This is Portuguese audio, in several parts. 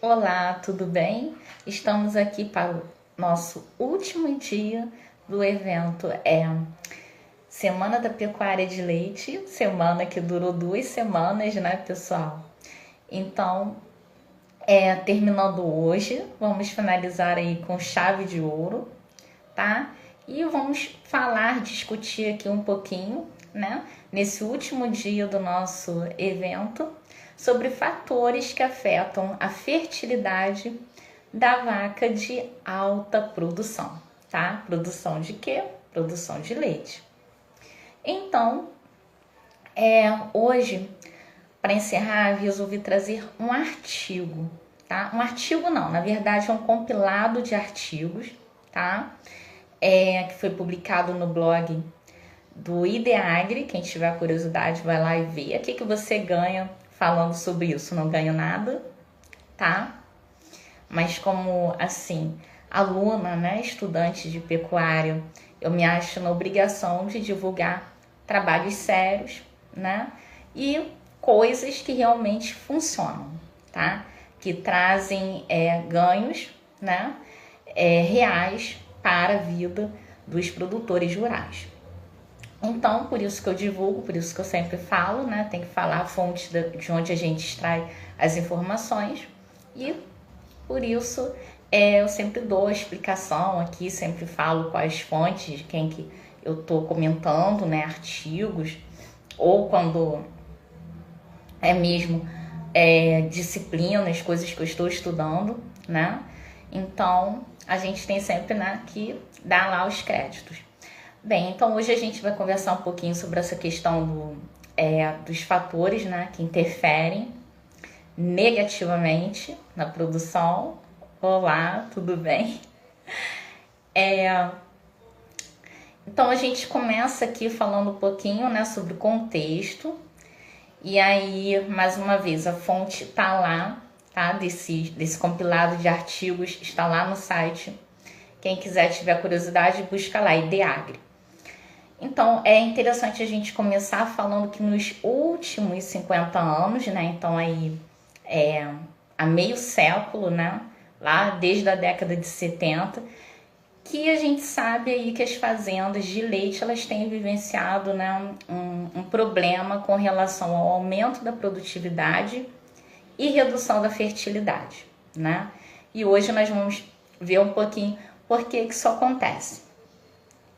Olá, tudo bem? Estamos aqui para o nosso último dia do evento Semana da Pecuária de Leite, semana que durou 2 semanas, né, pessoal? Então, terminando hoje, vamos finalizar aí com chave de ouro, tá? E vamos discutir aqui um pouquinho, né, nesse último dia do nosso evento, sobre fatores que afetam a fertilidade da vaca de alta produção, tá? Produção de quê? Produção de leite. Então, hoje, para encerrar, resolvi trazer um artigo, tá? Um artigo não, na verdade é um compilado de artigos, tá? Que foi publicado no blog do Ideagri. Quem tiver curiosidade vai lá e vê. O que você ganha falando sobre isso? Não ganho nada, tá? Mas como, assim, aluna, né, estudante de pecuária, eu me acho na obrigação de divulgar trabalhos sérios, né? E coisas que realmente funcionam, tá? Que trazem ganhos, né, reais para a vida dos produtores rurais. Então, por isso que eu divulgo, por isso que eu sempre falo, né? Tem que falar a fonte de onde a gente extrai as informações. E por isso eu sempre dou a explicação aqui, sempre falo quais fontes, de quem que eu estou comentando, né? Artigos, ou quando mesmo disciplinas, coisas que eu estou estudando, né? Então, a gente tem sempre, né, que dar lá os créditos. Bem, então hoje a gente vai conversar um pouquinho sobre essa questão dos fatores, né, que interferem negativamente na produção. Olá, tudo bem? Então a gente começa aqui falando um pouquinho, né, sobre o contexto. E aí, mais uma vez, a fonte está lá, tá? Desse compilado de artigos, está lá no site. Quem quiser, tiver curiosidade, busca lá, Ideagri. Então, é interessante a gente começar falando que nos últimos 50 anos, né? Então, aí, há meio século, né? Lá desde a década de 70, que a gente sabe aí que as fazendas de leite, elas têm vivenciado, né, um problema com relação ao aumento da produtividade e redução da fertilidade, né? E hoje nós vamos ver um pouquinho por que isso acontece.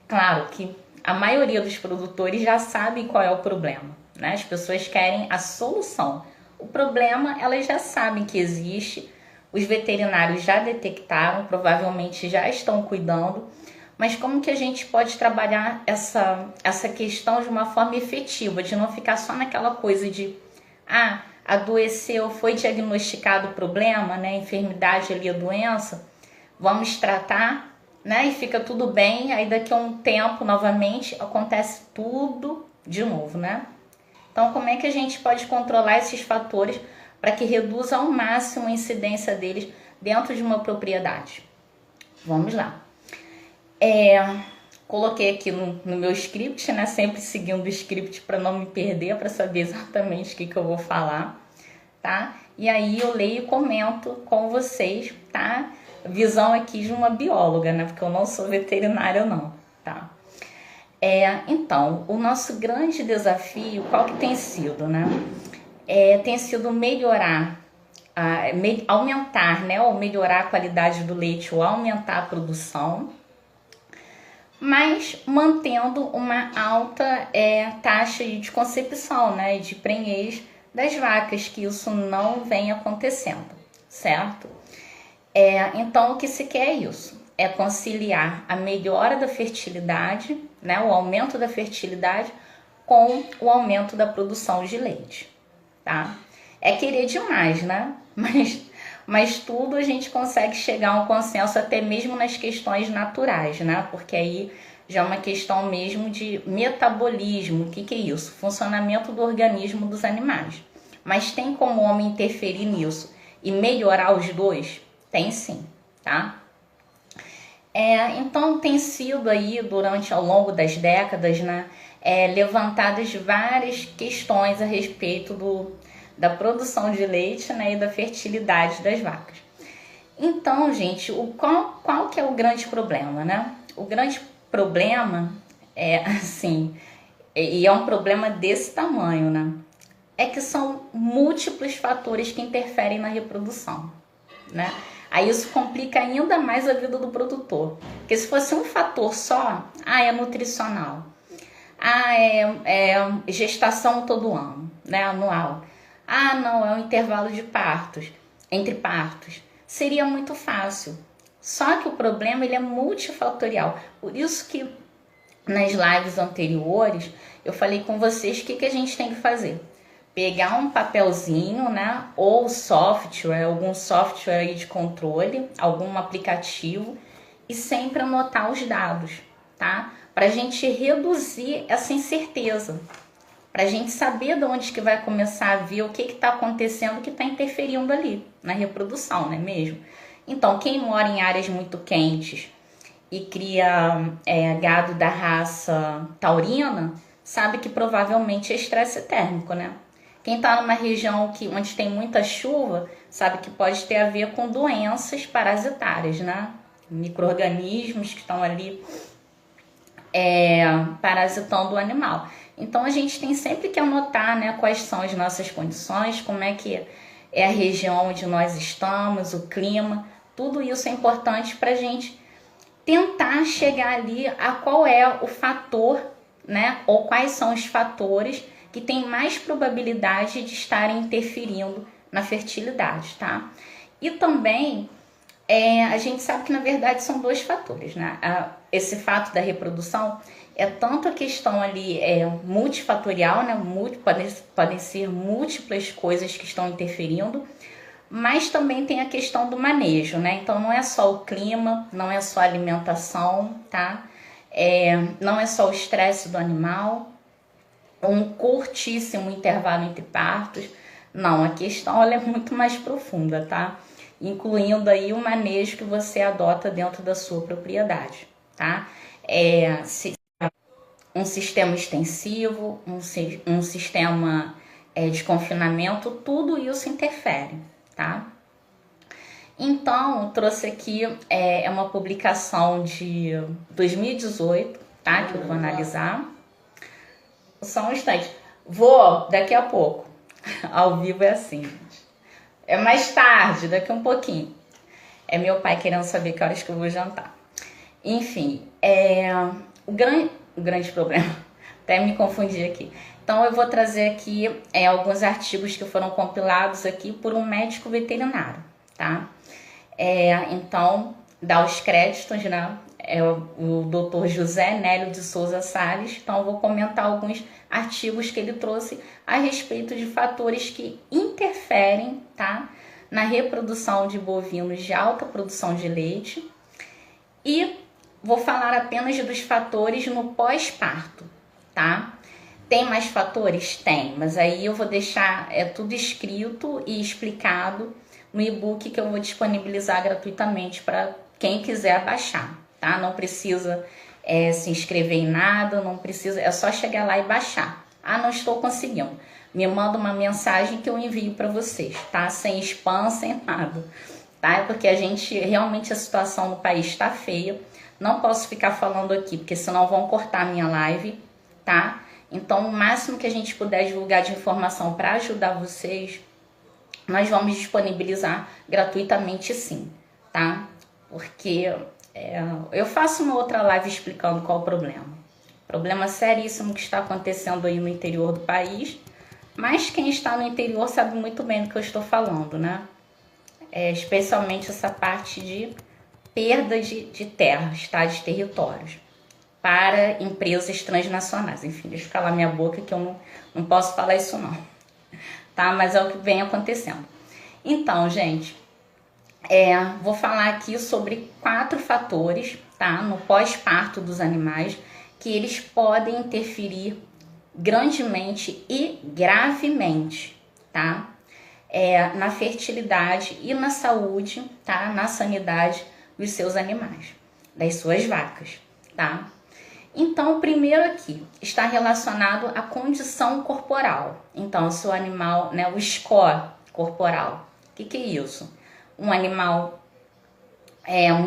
Claro que a maioria dos produtores já sabe qual é o problema, né? As pessoas querem a solução. O problema, elas já sabem que existe, os veterinários já detectaram, provavelmente já estão cuidando, mas como que a gente pode trabalhar essa questão de uma forma efetiva, de não ficar só naquela coisa de adoeceu, foi diagnosticado o problema, né? A enfermidade ali, a doença, vamos tratar, né? E fica tudo bem, aí daqui a um tempo, novamente, acontece tudo de novo, né? Então, como é que a gente pode controlar esses fatores para que reduza ao máximo a incidência deles dentro de uma propriedade? Vamos lá. Coloquei aqui no meu script, né? Sempre seguindo o script para não me perder, para saber exatamente o que eu vou falar, tá? E aí eu leio e comento com vocês, tá? Visão aqui de uma bióloga, né? Porque eu não sou veterinária, não, tá? Então, o nosso grande desafio, qual que tem sido, né? Tem sido melhorar, aumentar, né? Ou melhorar a qualidade do leite, ou aumentar a produção, mas mantendo uma alta taxa de concepção, né? De prenhez das vacas, que isso não vem acontecendo, certo? Então, o que se quer é isso, é conciliar a melhora da fertilidade, né, o aumento da fertilidade com o aumento da produção de leite, tá? É querer demais, né? Mas tudo a gente consegue chegar a um consenso até mesmo nas questões naturais, né? Porque aí já é uma questão mesmo de metabolismo. O que é isso? Funcionamento do organismo dos animais. Mas tem como o homem interferir nisso e melhorar os dois? Tem sim, tá? Então tem sido aí ao longo das décadas, né, levantadas várias questões a respeito da produção de leite, né, e da fertilidade das vacas. Então, gente, qual que é o grande problema, né? O grande problema é assim, e é um problema desse tamanho, né? É que são múltiplos fatores que interferem na reprodução, né? Aí isso complica ainda mais a vida do produtor. Porque se fosse um fator só, é nutricional, é gestação todo ano, né, anual. Não, é um intervalo de partos, entre partos. Seria muito fácil. Só que o problema ele é multifatorial. Por isso que nas lives anteriores eu falei com vocês o que a gente tem que fazer. Pegar um papelzinho, né, ou software, algum software aí de controle, algum aplicativo, e sempre anotar os dados, tá? Para a gente reduzir essa incerteza, para a gente saber de onde que vai começar a ver o que está acontecendo que está interferindo ali na reprodução, não é mesmo? Então, quem mora em áreas muito quentes e cria gado da raça taurina, sabe que provavelmente é estresse térmico, né? Quem está numa região onde tem muita chuva, sabe que pode ter a ver com doenças parasitárias, né? Micro-organismos que estão ali parasitando o animal. Então a gente tem sempre que anotar, né, quais são as nossas condições, como é que é a região onde nós estamos, o clima, tudo isso é importante para a gente tentar chegar ali a qual é o fator, né, ou quais são os fatores que têm mais probabilidade de estarem interferindo na fertilidade, tá? E também a gente sabe que na verdade são dois fatores, né? Esse fato da reprodução é tanto a questão ali multifatorial, né? Podem ser múltiplas coisas que estão interferindo, mas também tem a questão do manejo, né? Então não é só o clima, não é só a alimentação, tá? Não é só o estresse do animal, um curtíssimo intervalo entre partos. Não, a questão ela é muito mais profunda, tá? Incluindo aí o manejo que você adota dentro da sua propriedade, tá? Um sistema extensivo, um sistema de confinamento, tudo isso interfere, tá? Então, trouxe aqui uma publicação de 2018, tá? Que eu vou analisar. Só um instante. Vou daqui a pouco. Ao vivo é assim, gente. É mais tarde, daqui um pouquinho. É meu pai querendo saber que horas que eu vou jantar. Enfim, o grande problema. Até me confundi aqui. Então eu vou trazer aqui alguns artigos que foram compilados aqui por um médico veterinário, tá? Então, dá os créditos, né? O Dr. José Nélio de Souza Salles. Então eu vou comentar alguns artigos que ele trouxe a respeito de fatores que interferem, tá, na reprodução de bovinos de alta produção de leite, e vou falar apenas dos fatores no pós-parto, tá? Tem mais fatores? Tem, mas aí eu vou deixar tudo escrito e explicado no e-book que eu vou disponibilizar gratuitamente para quem quiser baixar, tá? Não precisa se inscrever em nada, não precisa, é só chegar lá e baixar. Não estou conseguindo. Me manda uma mensagem que eu envio para vocês, tá? Sem spam, sem nada, tá? É porque realmente a situação no país está feia. Não posso ficar falando aqui, porque senão vão cortar a minha live, tá? Então, o máximo que a gente puder divulgar de informação para ajudar vocês, nós vamos disponibilizar gratuitamente sim, tá? Porque eu faço uma outra live explicando qual o problema. Problema seríssimo que está acontecendo aí no interior do país, mas quem está no interior sabe muito bem do que eu estou falando, né? Especialmente essa parte de perda de terras, tá? De territórios para empresas transnacionais. Enfim, deixa eu calar minha boca que eu não posso falar isso não, tá? Mas é o que vem acontecendo. Então, gente, vou falar aqui sobre 4 fatores, tá? No pós-parto dos animais, que eles podem interferir grandemente e gravemente, tá? Na fertilidade e na saúde, tá? Na sanidade dos seus animais, das suas vacas, tá? Então, o primeiro aqui está relacionado à condição corporal. Então, se o animal, né, o score corporal, o que é isso? Um animal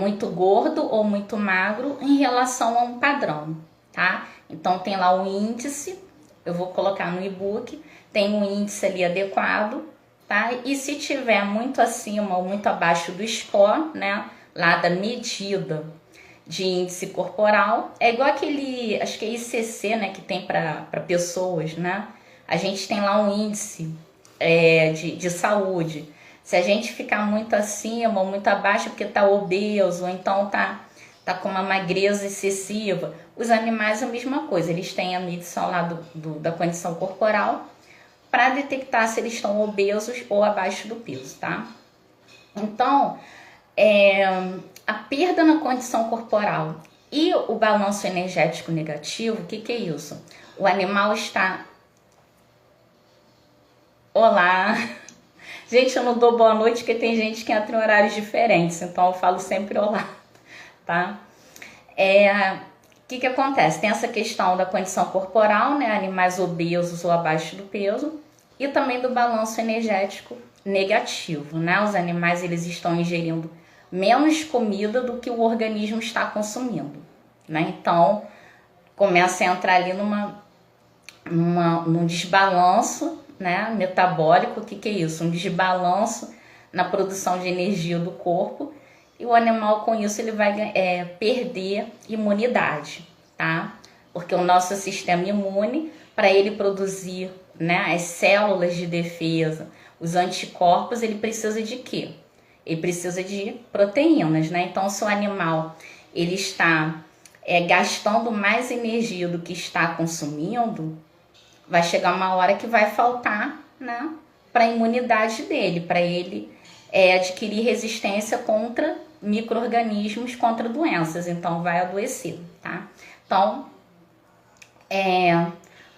muito gordo ou muito magro em relação a um padrão, tá? Então, tem lá o índice, eu vou colocar no e-book, tem um índice ali adequado, tá? E se tiver muito acima ou muito abaixo do score, né, lá da medida de índice corporal, é igual aquele, acho que é ICC, né, que tem para pessoas, né? A gente tem lá um índice de saúde. Se a gente ficar muito acima ou muito abaixo porque tá obeso, ou então tá com uma magreza excessiva, os animais é a mesma coisa, eles têm a medição lá da condição corporal para detectar se eles estão obesos ou abaixo do peso, tá? Então, a perda na condição corporal e o balanço energético negativo, o que é isso? O animal está... Olá! Gente, eu não dou boa noite porque tem gente que entra em horários diferentes, então eu falo sempre olá, tá? O que acontece? Tem essa questão da condição corporal, né? Animais obesos ou abaixo do peso, e também do balanço energético negativo, né? Os animais, eles estão ingerindo menos comida do que o organismo está consumindo, né? Então, começa a entrar ali num desbalanço, né, metabólico. O que é isso? Um desbalanço na produção de energia do corpo, e o animal com isso ele vai perder imunidade, tá? Porque o nosso sistema imune, para ele produzir, né, as células de defesa, os anticorpos, ele precisa de quê? Ele precisa de proteínas, né? Então, se o animal ele está gastando mais energia do que está consumindo, vai chegar uma hora que vai faltar, né, para a imunidade dele, para ele adquirir resistência contra micro-organismos, contra doenças, então vai adoecer, tá? Então,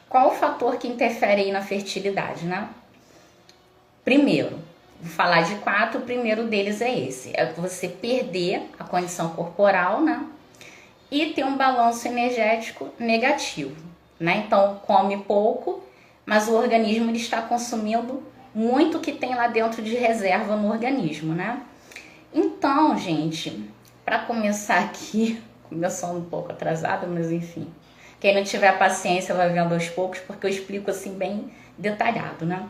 qual o fator que interfere aí na fertilidade, né? Primeiro, vou falar de 4, o primeiro deles é esse, é você perder a condição corporal, né, e ter um balanço energético negativo, né? Então, come pouco, mas o organismo ele está consumindo muito que tem lá dentro de reserva no organismo, né? Então, gente, para começar aqui, começando um pouco atrasada, mas enfim, quem não tiver paciência vai vendo aos poucos, porque eu explico assim bem detalhado, né?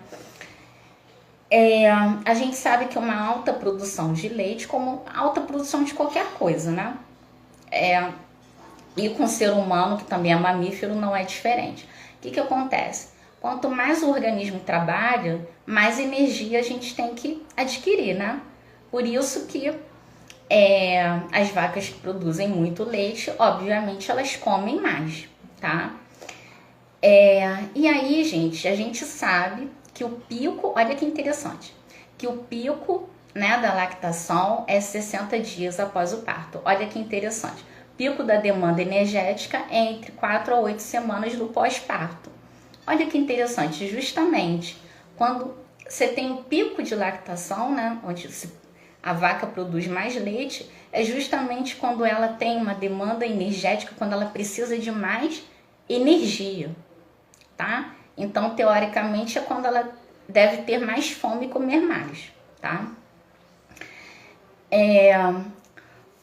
A gente sabe que uma alta produção de leite, como alta produção de qualquer coisa, né? E com o ser humano, que também é mamífero, não é diferente. O que acontece? Quanto mais o organismo trabalha, mais energia a gente tem que adquirir, né? Por isso que as vacas que produzem muito leite, obviamente, elas comem mais, tá? E aí, gente, a gente sabe que o pico, olha que interessante, que o pico, né, da lactação é 60 dias após o parto. Olha que interessante. Pico da demanda energética é entre 4 a 8 semanas do pós-parto. Olha que interessante, justamente quando você tem um pico de lactação, né, onde a vaca produz mais leite, é justamente quando ela tem uma demanda energética, quando ela precisa de mais energia, tá? Então, teoricamente, é quando ela deve ter mais fome e comer mais, tá?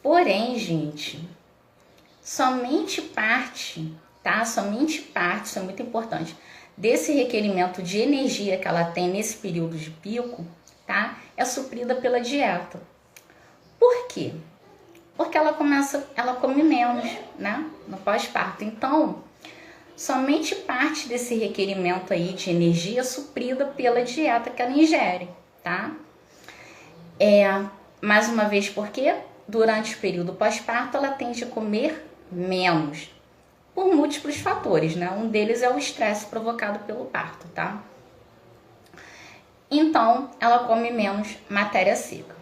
Porém, gente, somente parte, tá? Somente parte, isso é muito importante, desse requerimento de energia que ela tem nesse período de pico, tá? É suprida pela dieta. Por quê? Porque ela come menos, né? No pós-parto. Então, somente parte desse requerimento aí de energia é suprida pela dieta que ela ingere, tá? Mais uma vez, porque durante o período pós-parto ela tende a comer menos, por múltiplos fatores, né? Um deles é o estresse provocado pelo parto, tá? Então, ela come menos matéria seca,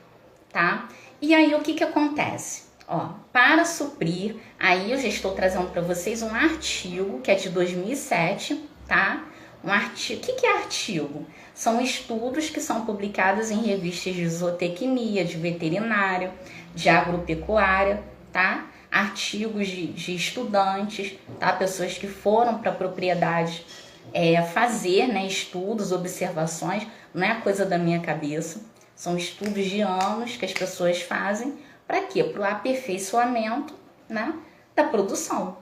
tá? E aí, o que acontece? Ó, para suprir, aí eu já estou trazendo para vocês um artigo que é de 2007, tá? Um artigo, o que é artigo? São estudos que são publicados em revistas de zootecnia, de veterinário, de agropecuária, tá? artigos de estudantes, tá? Pessoas que foram para propriedades fazer, né, estudos, observações, não é coisa da minha cabeça, são estudos de anos que as pessoas fazem, para quê? Para o aperfeiçoamento, né, da produção,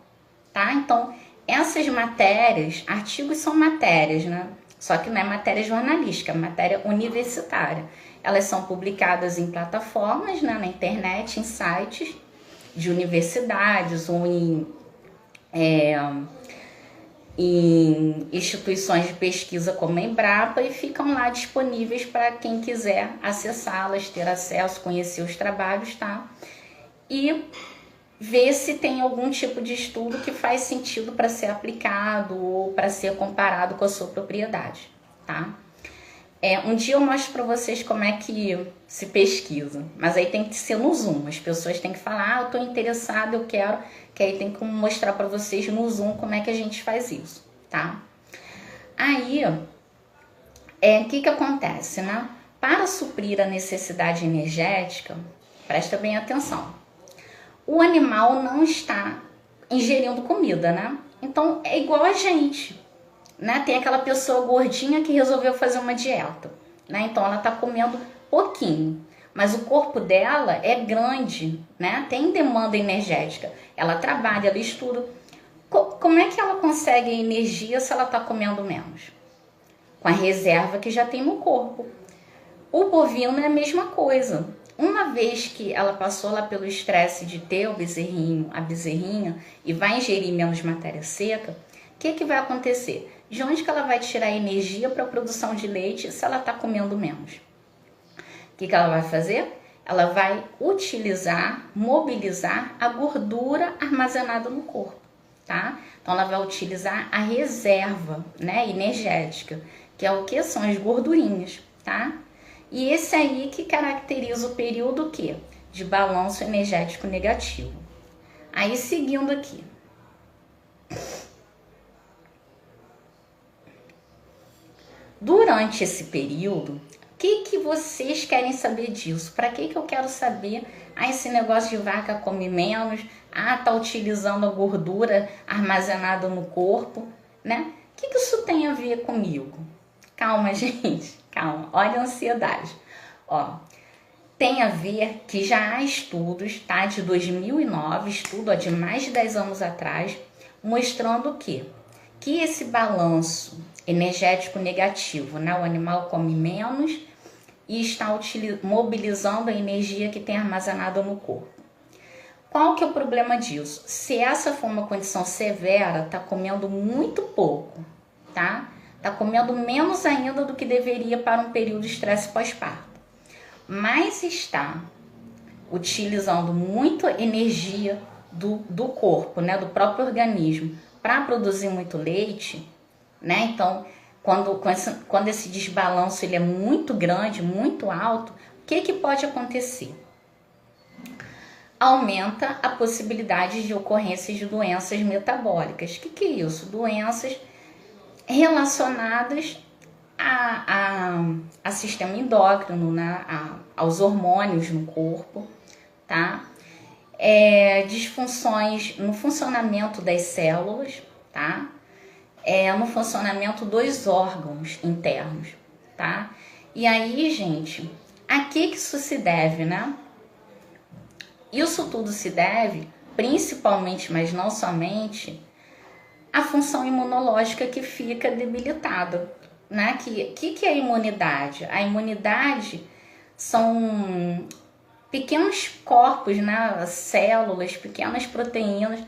tá? Então, essas matérias, artigos são matérias, né? Só que não é matéria jornalística, é matéria universitária. Elas são publicadas em plataformas, né, na internet, em sites de universidades ou em instituições de pesquisa como a Embrapa e ficam lá disponíveis para quem quiser acessá-las, ter acesso, conhecer os trabalhos, tá? E ver se tem algum tipo de estudo que faz sentido para ser aplicado ou para ser comparado com a sua propriedade, tá? Um dia eu mostro para vocês como é que se pesquisa, mas aí tem que ser no Zoom, as pessoas têm que falar, eu estou interessada, eu quero, que aí tem que mostrar para vocês no Zoom como é que a gente faz isso, tá? Aí, o que acontece, né? Para suprir a necessidade energética, presta bem atenção, o animal não está ingerindo comida, né? Então, é igual a gente, né? Tem aquela pessoa gordinha que resolveu fazer uma dieta, né? Então ela tá comendo pouquinho, mas o corpo dela é grande, né? Tem demanda energética, ela trabalha, ela estuda. Como é que ela consegue energia se ela tá comendo menos? Com a reserva que já tem no corpo. O bovino é a mesma coisa. Uma vez que ela passou lá pelo estresse de ter o bezerrinho, a bezerrinha, e vai ingerir menos matéria seca, o que vai acontecer? De onde que ela vai tirar energia para a produção de leite se ela está comendo menos? O que ela vai fazer? Ela vai utilizar, mobilizar a gordura armazenada no corpo, tá? Então ela vai utilizar a reserva, né, energética, que é o que? São as gordurinhas, tá? E esse aí que caracteriza o período que? De balanço energético negativo. Aí seguindo aqui. Durante esse período, o que vocês querem saber disso? Para que eu quero saber? Esse negócio de vaca come menos, tá utilizando a gordura armazenada no corpo, né? O que isso tem a ver comigo? Calma, gente, calma. Olha a ansiedade. Tem a ver que já há estudos, tá? De 2009, estudo de mais de 10 anos atrás, mostrando o quê? Que esse balanço energético negativo, né? O animal come menos e está mobilizando a energia que tem armazenada no corpo. Qual que é o problema disso? Se essa for uma condição severa, tá comendo muito pouco, tá? Tá comendo menos ainda do que deveria para um período de estresse pós-parto. Mas está utilizando muito energia do corpo, né? Do próprio organismo, para produzir muito leite, né? Então, quando esse desbalanço ele é muito grande, muito alto, o que pode acontecer? Aumenta a possibilidade de ocorrência de doenças metabólicas. O que é isso? Doenças relacionadas a sistema endócrino, né? Aos hormônios no corpo, tá? Disfunções no funcionamento das células, tá? No funcionamento dos órgãos internos, tá? E aí, gente, a que isso se deve, né? Isso tudo se deve, principalmente, mas não somente, à função imunológica que fica debilitada, né? Que é a imunidade? A imunidade são pequenos corpos, né? Células, pequenas proteínas,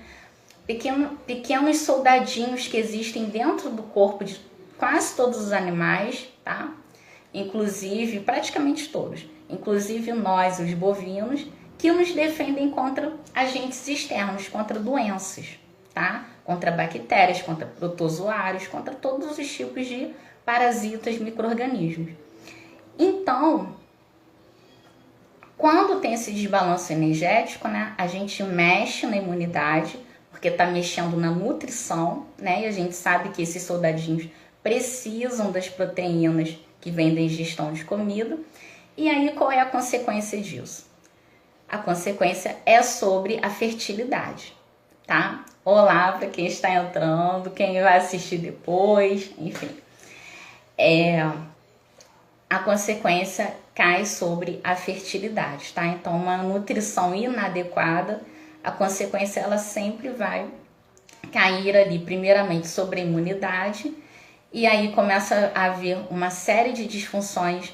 pequenos soldadinhos que existem dentro do corpo de quase todos os animais, tá? Inclusive, praticamente todos, inclusive nós, os bovinos, que nos defendem contra agentes externos, contra doenças, tá? Contra bactérias, contra protozoários, contra todos os tipos de parasitas, micro-organismos. Então, quando tem esse desbalanço energético, né, a gente mexe na imunidade, porque está mexendo na nutrição, né? E a gente sabe que esses soldadinhos precisam das proteínas que vêm da ingestão de comida. E aí, qual é a consequência disso? a consequência é sobre a fertilidade, tá? Olá para quem está entrando, quem vai assistir depois, enfim. A consequência cai sobre a fertilidade, tá? Então, uma nutrição inadequada, a consequência ela sempre vai cair ali, primeiramente, sobre a imunidade, e aí começa a haver uma série de disfunções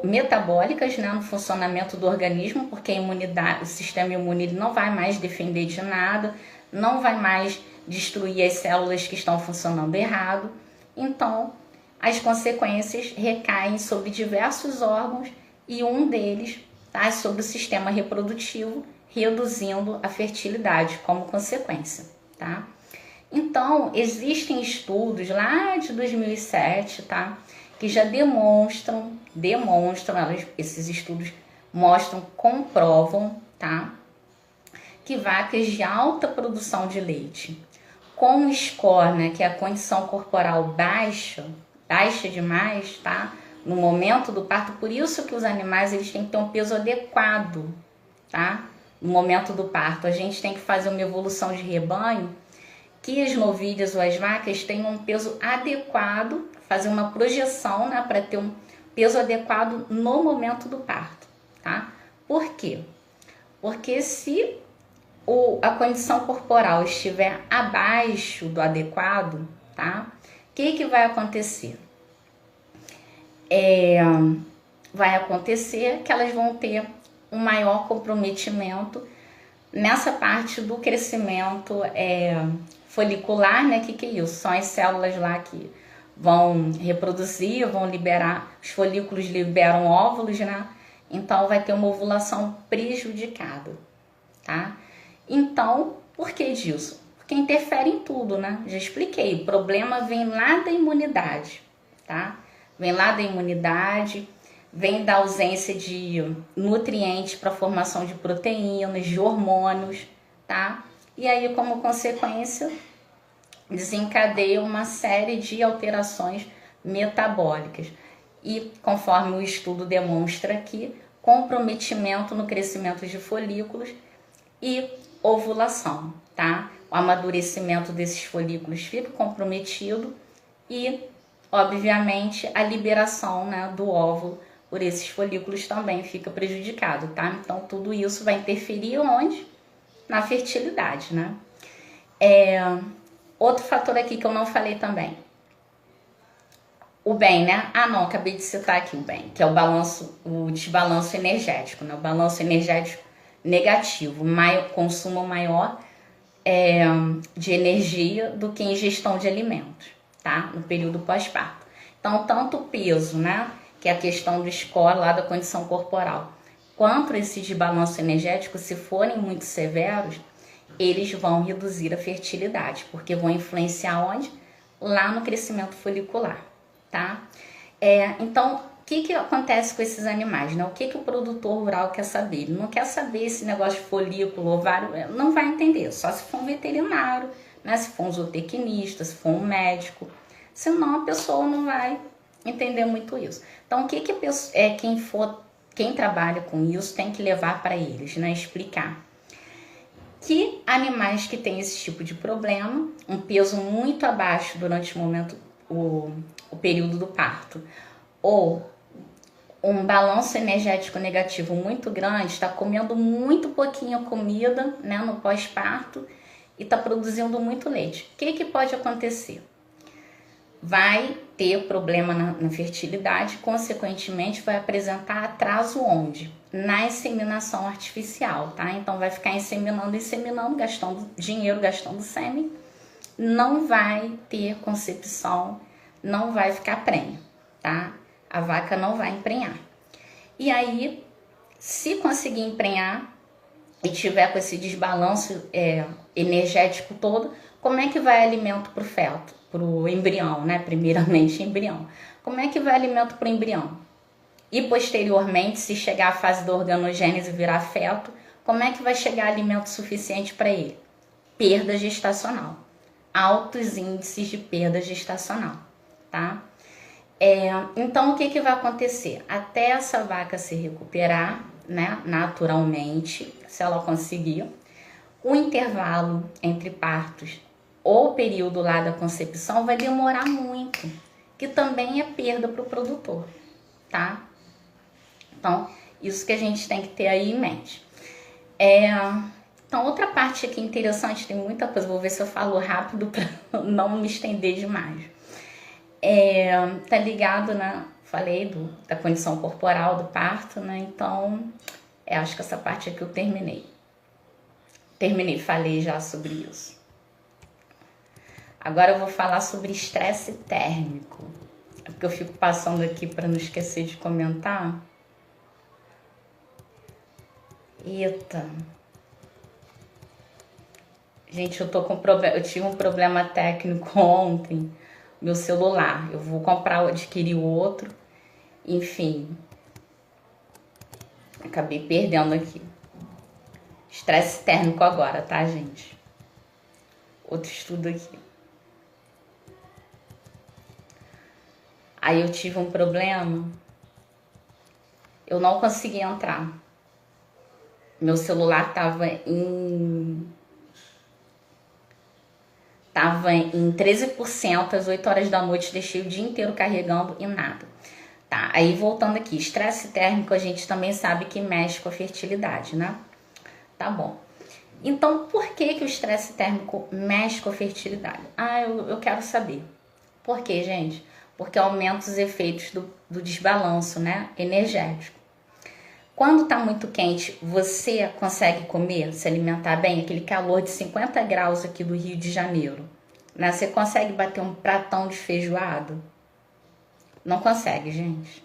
metabólicas, né, no funcionamento do organismo, porque a imunidade, o sistema imune ele não vai mais defender de nada, não vai mais destruir as células que estão funcionando errado. Então, as consequências recaem sobre diversos órgãos e um deles tá, sobre o sistema reprodutivo, reduzindo a fertilidade como consequência, tá? Então, existem estudos lá de 2007, tá? Que já demonstram, esses estudos mostram, comprovam, tá? Que vacas de alta produção de leite, com score, né, que é a condição corporal baixa demais, tá? No momento do parto, por isso que os animais eles têm que ter um peso adequado, tá? No momento do parto, a gente tem que fazer uma evolução de rebanho, que as novilhas ou as vacas tenham um peso adequado, fazer uma projeção, né, para ter um peso adequado no momento do parto, tá? Por quê? Porque se a condição corporal estiver abaixo do adequado, tá? O que vai acontecer? Vai acontecer que elas vão ter um maior comprometimento nessa parte do crescimento folicular, né? Que é isso? São as células lá que vão reproduzir, vão liberar, os folículos liberam óvulos, né? Então vai ter uma ovulação prejudicada, tá? Então, por que disso? Porque interfere em tudo, né? Já expliquei, o problema vem lá da imunidade, tá? Vem lá da imunidade, vem da ausência de nutrientes para a formação de proteínas, de hormônios, tá? E aí, como consequência, desencadeia uma série de alterações metabólicas. E, conforme o estudo demonstra aqui, comprometimento no crescimento de folículos e ovulação, tá? O amadurecimento desses folículos fica comprometido e, obviamente, a liberação, né, do óvulo por esses folículos também fica prejudicado, tá? Então, tudo isso vai interferir onde? Na fertilidade, né? Outro fator aqui que eu não falei também. O bem, né? Ah, não, acabei de citar aqui o bem, que é o desbalanço energético, né? O balanço energético negativo, consumo maior de energia do que ingestão de alimentos, tá? No período pós-parto. Então, tanto o peso, né? Que é a questão do score lá da condição corporal, quanto esse desbalanço energético, se forem muito severos, eles vão reduzir a fertilidade, porque vão influenciar onde? Lá no crescimento folicular, tá? Então, o que acontece com esses animais, né? O que o produtor rural quer saber? Ele não quer saber esse negócio de folículo, ovário, não vai entender, só se for um veterinário, né? Se for um zootecnista, se for um médico, senão a pessoa não vai entender muito isso. Então, o que quem trabalha com isso tem que levar para eles, né? Explicar que animais que têm esse tipo de problema, um peso muito abaixo durante o período do parto, ou um balanço energético negativo muito grande, está comendo muito pouquinho comida, né, no pós-parto e está produzindo muito leite. O que pode acontecer? Vai ter problema na fertilidade, consequentemente vai apresentar atraso onde? Na inseminação artificial, tá? Então vai ficar inseminando, gastando dinheiro, gastando sêmen, não vai ter concepção, não vai ficar prenha, tá? A vaca não vai emprenhar. E aí, se conseguir emprenhar e tiver com esse desbalanço energético todo, como é que vai alimento para o feto? Para o embrião, né? Primeiramente embrião. Como é que vai alimento para o embrião? E posteriormente, se chegar à fase da organogênese e virar feto, como é que vai chegar alimento suficiente para ele? Perda gestacional. Altos índices de perda gestacional, tá? Então, o que vai acontecer? Até essa vaca se recuperar, né, naturalmente, se ela conseguir. O intervalo entre partos ou período lá da concepção vai demorar muito, que também é perda para o produtor, tá? Então, isso que a gente tem que ter aí em mente. Então, outra parte aqui interessante, tem muita coisa, vou ver se eu falo rápido para não me estender demais. Tá ligado, né? Falei da condição corporal do parto, né? Então, acho que essa parte aqui eu terminei. Falei já sobre isso. Agora eu vou falar sobre estresse térmico. É porque eu fico passando aqui para não esquecer de comentar. Eita. Gente, eu tô com problema. Eu tive um problema técnico ontem. Meu celular. Eu vou adquirir o outro. Enfim. Acabei perdendo aqui. Estresse térmico agora, tá, gente? Outro estudo aqui. Aí eu tive um problema. Eu não consegui entrar. Meu celular tava em 13%, às 8 horas da noite, deixei o dia inteiro carregando e nada. Tá, aí voltando aqui, estresse térmico a gente também sabe que mexe com a fertilidade, né? Tá bom. Então, por que o estresse térmico mexe com a fertilidade? Eu quero saber. Por quê, gente? Porque aumenta os efeitos do desbalanço, né, energético. Quando tá muito quente, você consegue comer, se alimentar bem? Aquele calor de 50 graus aqui do Rio de Janeiro, né? Você consegue bater um pratão de feijoada? Não consegue, gente.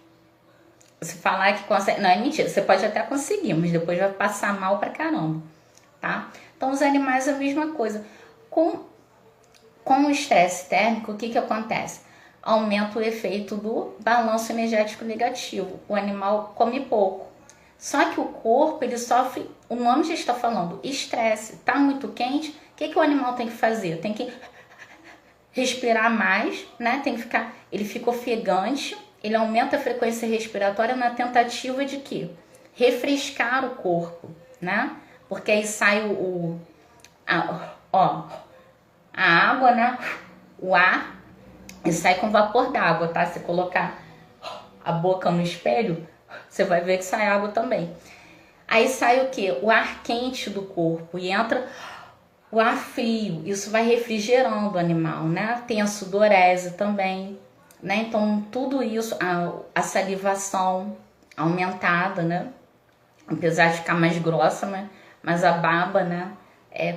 Se falar que consegue... Não, é mentira. Você pode até conseguir, mas depois vai passar mal pra caramba, tá? Então, os animais é a mesma coisa. Com o estresse térmico, o que acontece? Aumenta o efeito do balanço energético negativo. O animal come pouco. Só que o corpo, ele sofre, o nome já está falando, estresse. Tá muito quente, o que o animal tem que fazer? Tem que respirar mais, né? Ele fica ofegante, ele aumenta a frequência respiratória na tentativa de quê? Refrescar o corpo, né? Porque aí sai a água, né? O ar, e sai com vapor d'água, tá? Se colocar a boca no espelho, você vai ver que sai água também. Aí sai o quê? O ar quente do corpo e entra o ar frio. Isso vai refrigerando o animal, né? Tem a sudorese também, né? Então, tudo isso, a salivação aumentada, né? Apesar de ficar mais grossa, né? Mas a baba, né?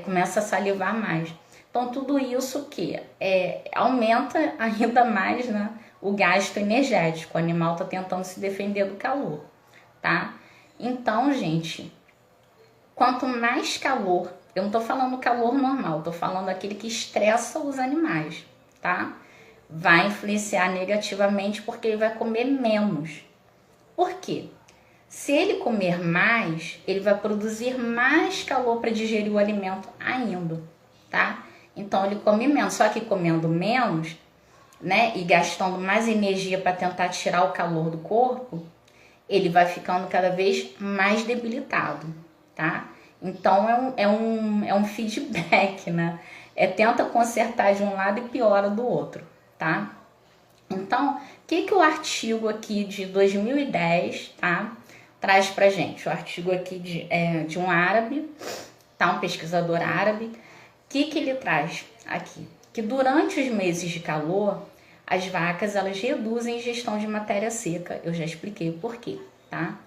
Começa a salivar mais. Então, tudo isso que aumenta ainda mais, né? O gasto energético. O animal tá tentando se defender do calor, tá? Então, gente, quanto mais calor, eu não tô falando calor normal, tô falando aquele que estressa os animais, tá? Vai influenciar negativamente porque ele vai comer menos. Por quê? Se ele comer mais, ele vai produzir mais calor para digerir o alimento ainda, tá? Então, ele come menos, só que comendo menos, né, e gastando mais energia para tentar tirar o calor do corpo, ele vai ficando cada vez mais debilitado, tá? Então é um feedback, né? Tenta consertar de um lado e piora do outro, tá? Então, o que o artigo aqui de 2010, tá, traz pra gente? O artigo aqui de um árabe, tá? Um pesquisador árabe. O que ele traz aqui? Que durante os meses de calor, as vacas elas reduzem a ingestão de matéria seca. Eu já expliquei o porquê, tá?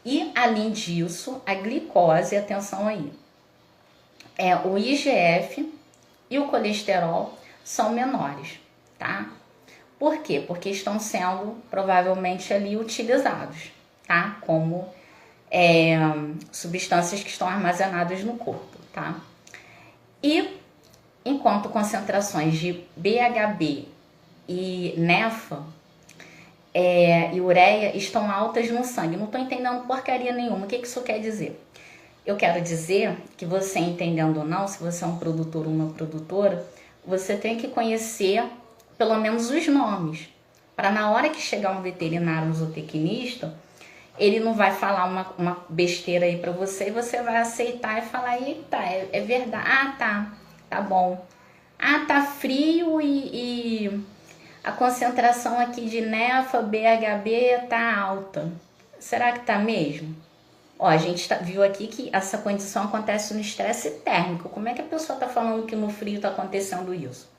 E além disso, a glicose, atenção aí, o IGF e o colesterol são menores, tá? Por quê? Porque estão sendo provavelmente ali utilizados, tá? Como substâncias que estão armazenadas no corpo, tá? E enquanto concentrações de BHB e NEFA e ureia estão altas no sangue. Não estou entendendo porcaria nenhuma. O que isso quer dizer? Eu quero dizer que você, entendendo ou não, se você é um produtor ou uma produtora, você tem que conhecer pelo menos os nomes, para na hora que chegar um veterinário, um zootecnista, ele não vai falar uma besteira aí pra você e você vai aceitar e falar, eita, é verdade. Ah, tá bom. Ah, tá frio e a concentração aqui de NEFA, BHB tá alta. Será que tá mesmo? Ó, a gente viu aqui que essa condição acontece no estresse térmico. Como é que a pessoa tá falando que no frio tá acontecendo isso?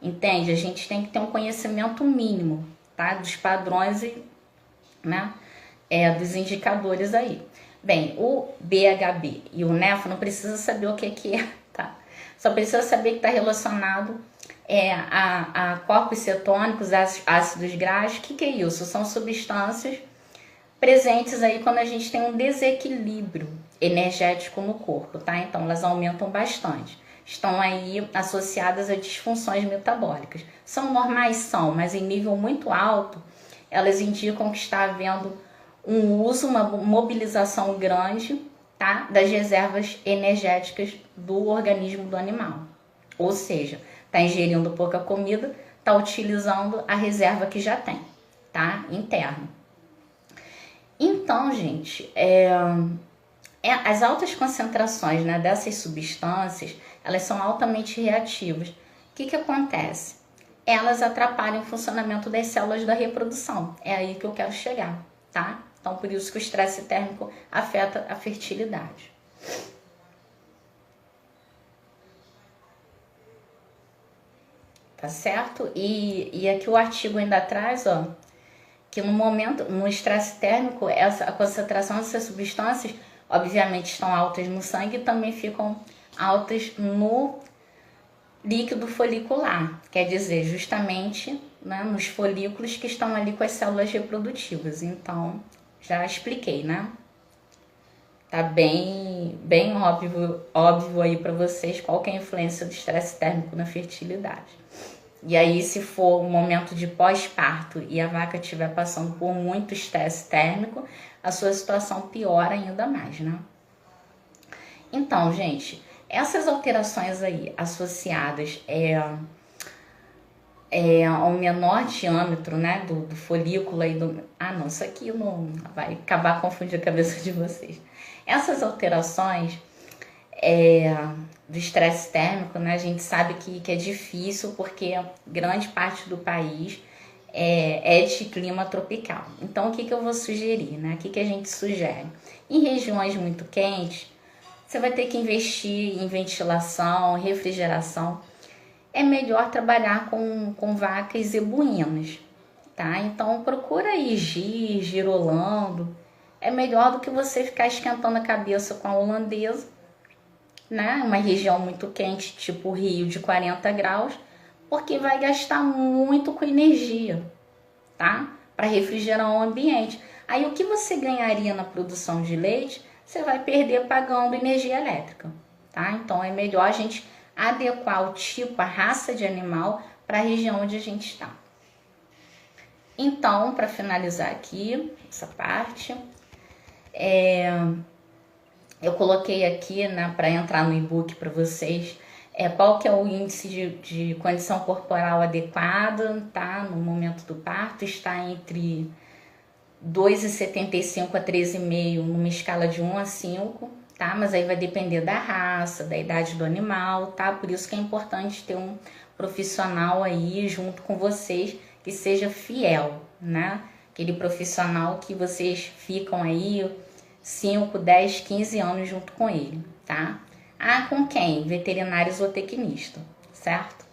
Entende? A gente tem que ter um conhecimento mínimo, tá? Dos padrões e, né? Dos indicadores aí. Bem, o BHB e o NEFA não precisa saber o que é, tá? Só precisa saber que está relacionado a corpos cetônicos, ácidos graxos. O que é isso? São substâncias presentes aí quando a gente tem um desequilíbrio energético no corpo, tá? Então elas aumentam bastante. Estão aí associadas a disfunções metabólicas. São normais? São, mas em nível muito alto, elas indicam que está havendo um uso, uma mobilização grande, tá? Das reservas energéticas do organismo do animal. Ou seja, está ingerindo pouca comida, está utilizando a reserva que já tem, tá? Interna. Então, gente, as altas concentrações, né, dessas substâncias, elas são altamente reativas. O que acontece? Elas atrapalham o funcionamento das células da reprodução. É aí que eu quero chegar, tá? Então, por isso que o estresse térmico afeta a fertilidade. Tá certo? E aqui o artigo ainda traz, ó, que no estresse térmico, a concentração dessas substâncias, obviamente, estão altas no sangue e também ficam altas no líquido folicular. Quer dizer, justamente, né, nos folículos que estão ali com as células reprodutivas. Então, já expliquei, né? Tá bem óbvio aí para vocês qual que é a influência do estresse térmico na fertilidade. E aí, se for um momento de pós-parto e a vaca estiver passando por muito estresse térmico, a sua situação piora ainda mais, né? Então, gente, essas alterações aí associadas ao menor diâmetro, né, do folículo aí do... Ah, não, isso aqui não vai acabar confundindo a cabeça de vocês. Essas alterações do estresse térmico, né, a gente sabe que é difícil porque grande parte do país é de clima tropical. Então, o que eu vou sugerir, né? O que a gente sugere? Em regiões muito quentes, você vai ter que investir em ventilação, refrigeração. É melhor trabalhar com vacas zebuínas, tá? Então, procura aí girolando. É melhor do que você ficar esquentando a cabeça com a holandesa, né? Uma região muito quente, tipo Rio, de 40 graus, porque vai gastar muito com energia, tá? Para refrigerar o ambiente. Aí, o que você ganharia na produção de leite, você vai perder pagando energia elétrica, tá? Então, é melhor a gente adequar o tipo, a raça de animal para a região onde a gente está. Então, para finalizar aqui essa parte, eu coloquei aqui, né, para entrar no e-book para vocês, qual que é o índice de condição corporal adequada, tá? No momento do parto, está entre 2,75 a 13,5 numa escala de 1 a 5, tá? Mas aí vai depender da raça, da idade do animal, tá? Por isso que é importante ter um profissional aí junto com vocês que seja fiel, né? Aquele profissional que vocês ficam aí 5, 10, 15 anos junto com ele, tá? Ah, com quem? Veterinário zootecnista, certo?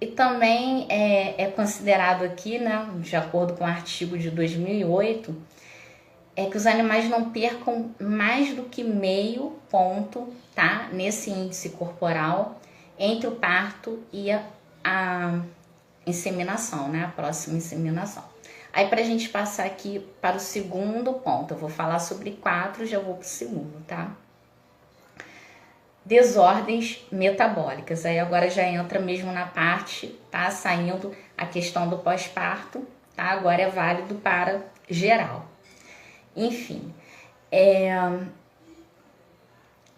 E também é considerado aqui, né, de acordo com o artigo de 2008, que os animais não percam mais do que meio ponto, tá? Nesse índice corporal entre o parto e a inseminação, né? A próxima inseminação. Aí, pra gente passar aqui para o segundo ponto, eu vou falar sobre 4, já vou pro segundo, tá? Desordens metabólicas. Aí agora já entra mesmo na parte, tá? Saindo a questão do pós-parto, tá? Agora é válido para geral. Enfim,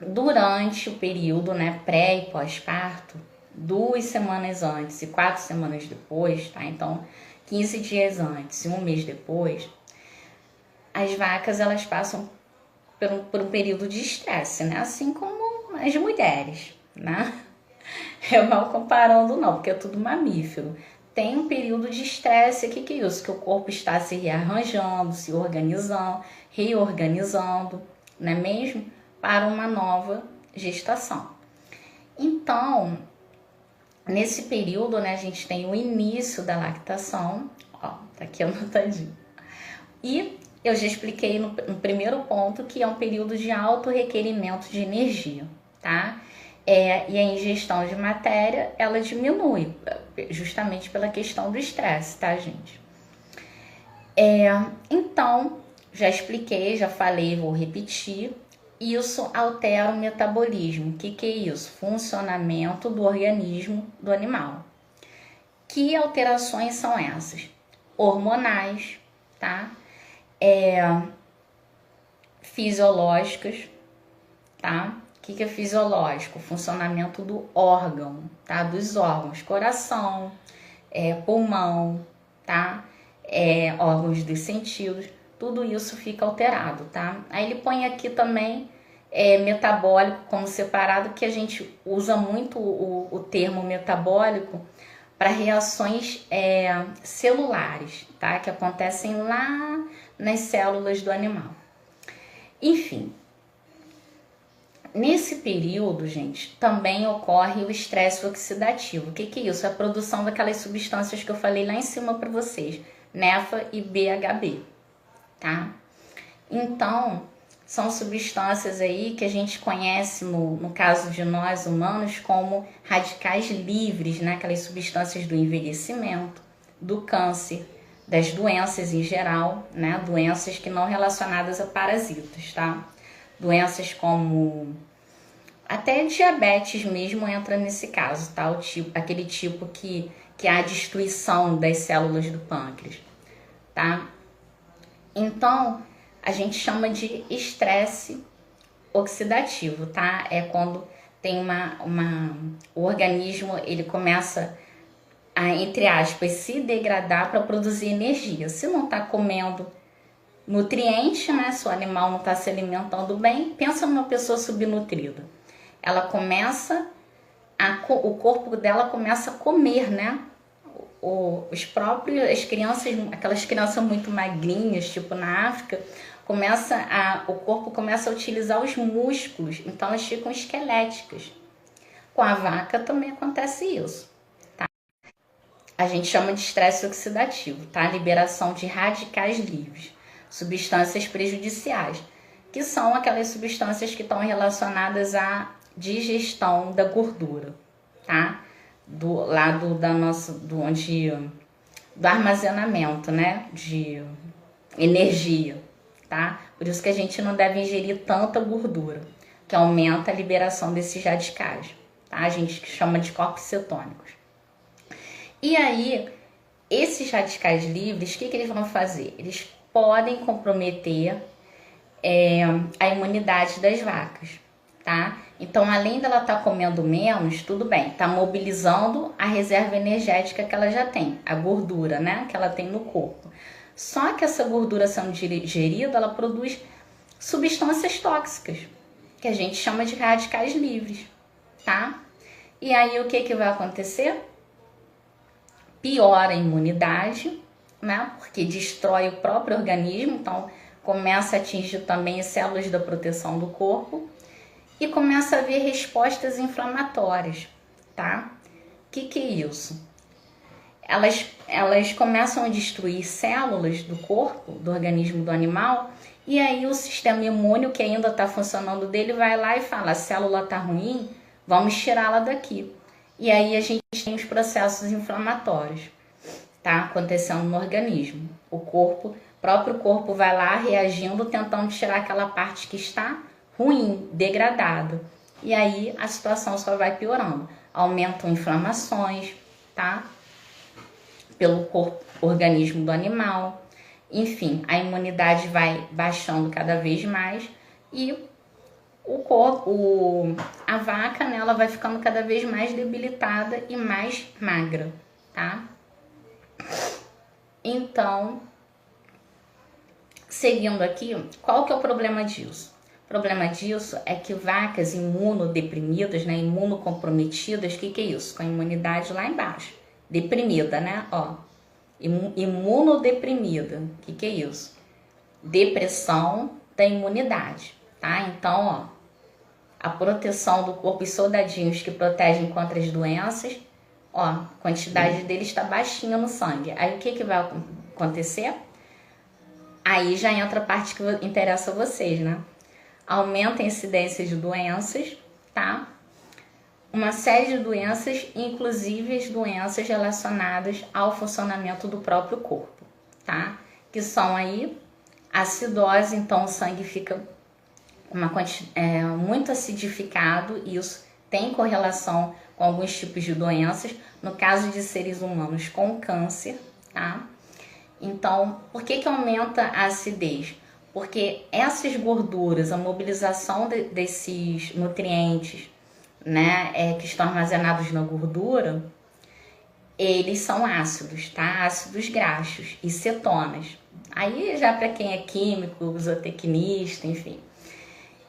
durante o período, né, pré e pós-parto, 2 semanas antes e 4 semanas depois, tá? Então, 15 dias antes e um mês depois, as vacas elas passam por um período de estresse, né? Assim como as mulheres, né? Eu mal comparando não, porque é tudo mamífero. Tem um período de estresse, o que é isso? Que o corpo está se rearranjando, se organizando, reorganizando, não é mesmo? Para uma nova gestação. Então, nesse período, né, a gente tem o início da lactação, ó, tá aqui anotadinho. E eu já expliquei no primeiro ponto que é um período de alto requerimento de energia, tá? E a ingestão de matéria, ela diminui, justamente pela questão do estresse, tá, gente? Então, já expliquei, já falei, vou repetir. Isso altera o metabolismo. O que é isso? Funcionamento do organismo do animal. Que alterações são essas? Hormonais, tá? Fisiológicas, tá? O que é fisiológico? O funcionamento do órgão, tá? Dos órgãos, coração, pulmão, tá? Órgãos dos sentidos, tudo isso fica alterado, tá? Aí ele põe aqui também metabólico como separado, que a gente usa muito o termo metabólico para reações celulares, tá? Que acontecem lá nas células do animal. Enfim, nesse período, gente, também ocorre o estresse oxidativo. O que é isso? A produção daquelas substâncias que eu falei lá em cima para vocês, NEFA e BHB, tá? Então, são substâncias aí que a gente conhece, no caso de nós humanos, como radicais livres, né? Aquelas substâncias do envelhecimento, do câncer, das doenças em geral, né? Doenças que não relacionadas a parasitas, tá? Doenças como até diabetes mesmo entra nesse caso, tá? Aquele tipo que há destruição das células do pâncreas, tá? Então, a gente chama de estresse oxidativo, tá? É quando tem o organismo, ele começa a, entre aspas, se degradar para produzir energia. Se não tá comendo nutriente, né? Se o animal não tá se alimentando bem, pensa numa pessoa subnutrida. Ela começa, o corpo dela começa a comer, né? As crianças, aquelas crianças muito magrinhas, tipo na África, o corpo começa a utilizar os músculos, então elas ficam esqueléticas. Com a vaca também acontece isso, tá? A gente chama de estresse oxidativo, tá? Liberação de radicais livres, substâncias prejudiciais, que são aquelas substâncias que estão relacionadas à digestão da gordura, tá? Do lado do armazenamento, né? De energia, tá? Por isso que a gente não deve ingerir tanta gordura, que aumenta a liberação desses radicais, tá? A gente chama de corpos cetônicos. E aí, esses radicais livres, o que eles vão fazer? Eles podem comprometer a imunidade das vacas, tá? Então, além dela estar comendo menos, tudo bem, tá mobilizando a reserva energética que ela já tem, a gordura, né, que ela tem no corpo. Só que essa gordura sendo digerida, ela produz substâncias tóxicas, que a gente chama de radicais livres, tá? E aí, o que vai acontecer? Piora a imunidade, né, porque destrói o próprio organismo, então começa a atingir também as células da proteção do corpo, e começa a haver respostas inflamatórias, tá? O que é isso? Elas começam a destruir células do corpo, do organismo do animal, e aí o sistema imune, que ainda está funcionando dele, vai lá e fala, a célula está ruim, vamos tirá-la daqui. E aí a gente tem os processos inflamatórios, tá? Acontecendo no organismo. O próprio corpo vai lá reagindo, tentando tirar aquela parte que está ruim, degradado. E aí a situação só vai piorando. Aumentam inflamações, tá? Pelo organismo do animal. Enfim, a imunidade vai baixando cada vez mais e a vaca, né, ela vai ficando cada vez mais debilitada e mais magra, tá? Então, seguindo aqui, qual que é o problema disso? O problema disso é que vacas imunodeprimidas, né, imunocomprometidas, o que é isso? Com a imunidade lá embaixo, deprimida, né, ó, imunodeprimida, o que é isso? Depressão da imunidade, tá? Então, ó, a proteção do corpo, os soldadinhos que protegem contra as doenças, ó, a quantidade deles está baixinha no sangue. Aí o que vai acontecer? Aí já entra a parte que interessa a vocês, né? Aumenta a incidência de doenças, tá? Uma série de doenças, inclusive as doenças relacionadas ao funcionamento do próprio corpo, tá? Que são aí acidose, então o sangue fica muito acidificado, e isso tem correlação com alguns tipos de doenças, no caso de seres humanos com câncer, tá? Então, por que aumenta a acidez? Porque essas gorduras, a mobilização desses nutrientes, né, que estão armazenados na gordura, eles são ácidos, tá? Ácidos graxos e cetonas. Aí já para quem é químico, zootecnista, enfim.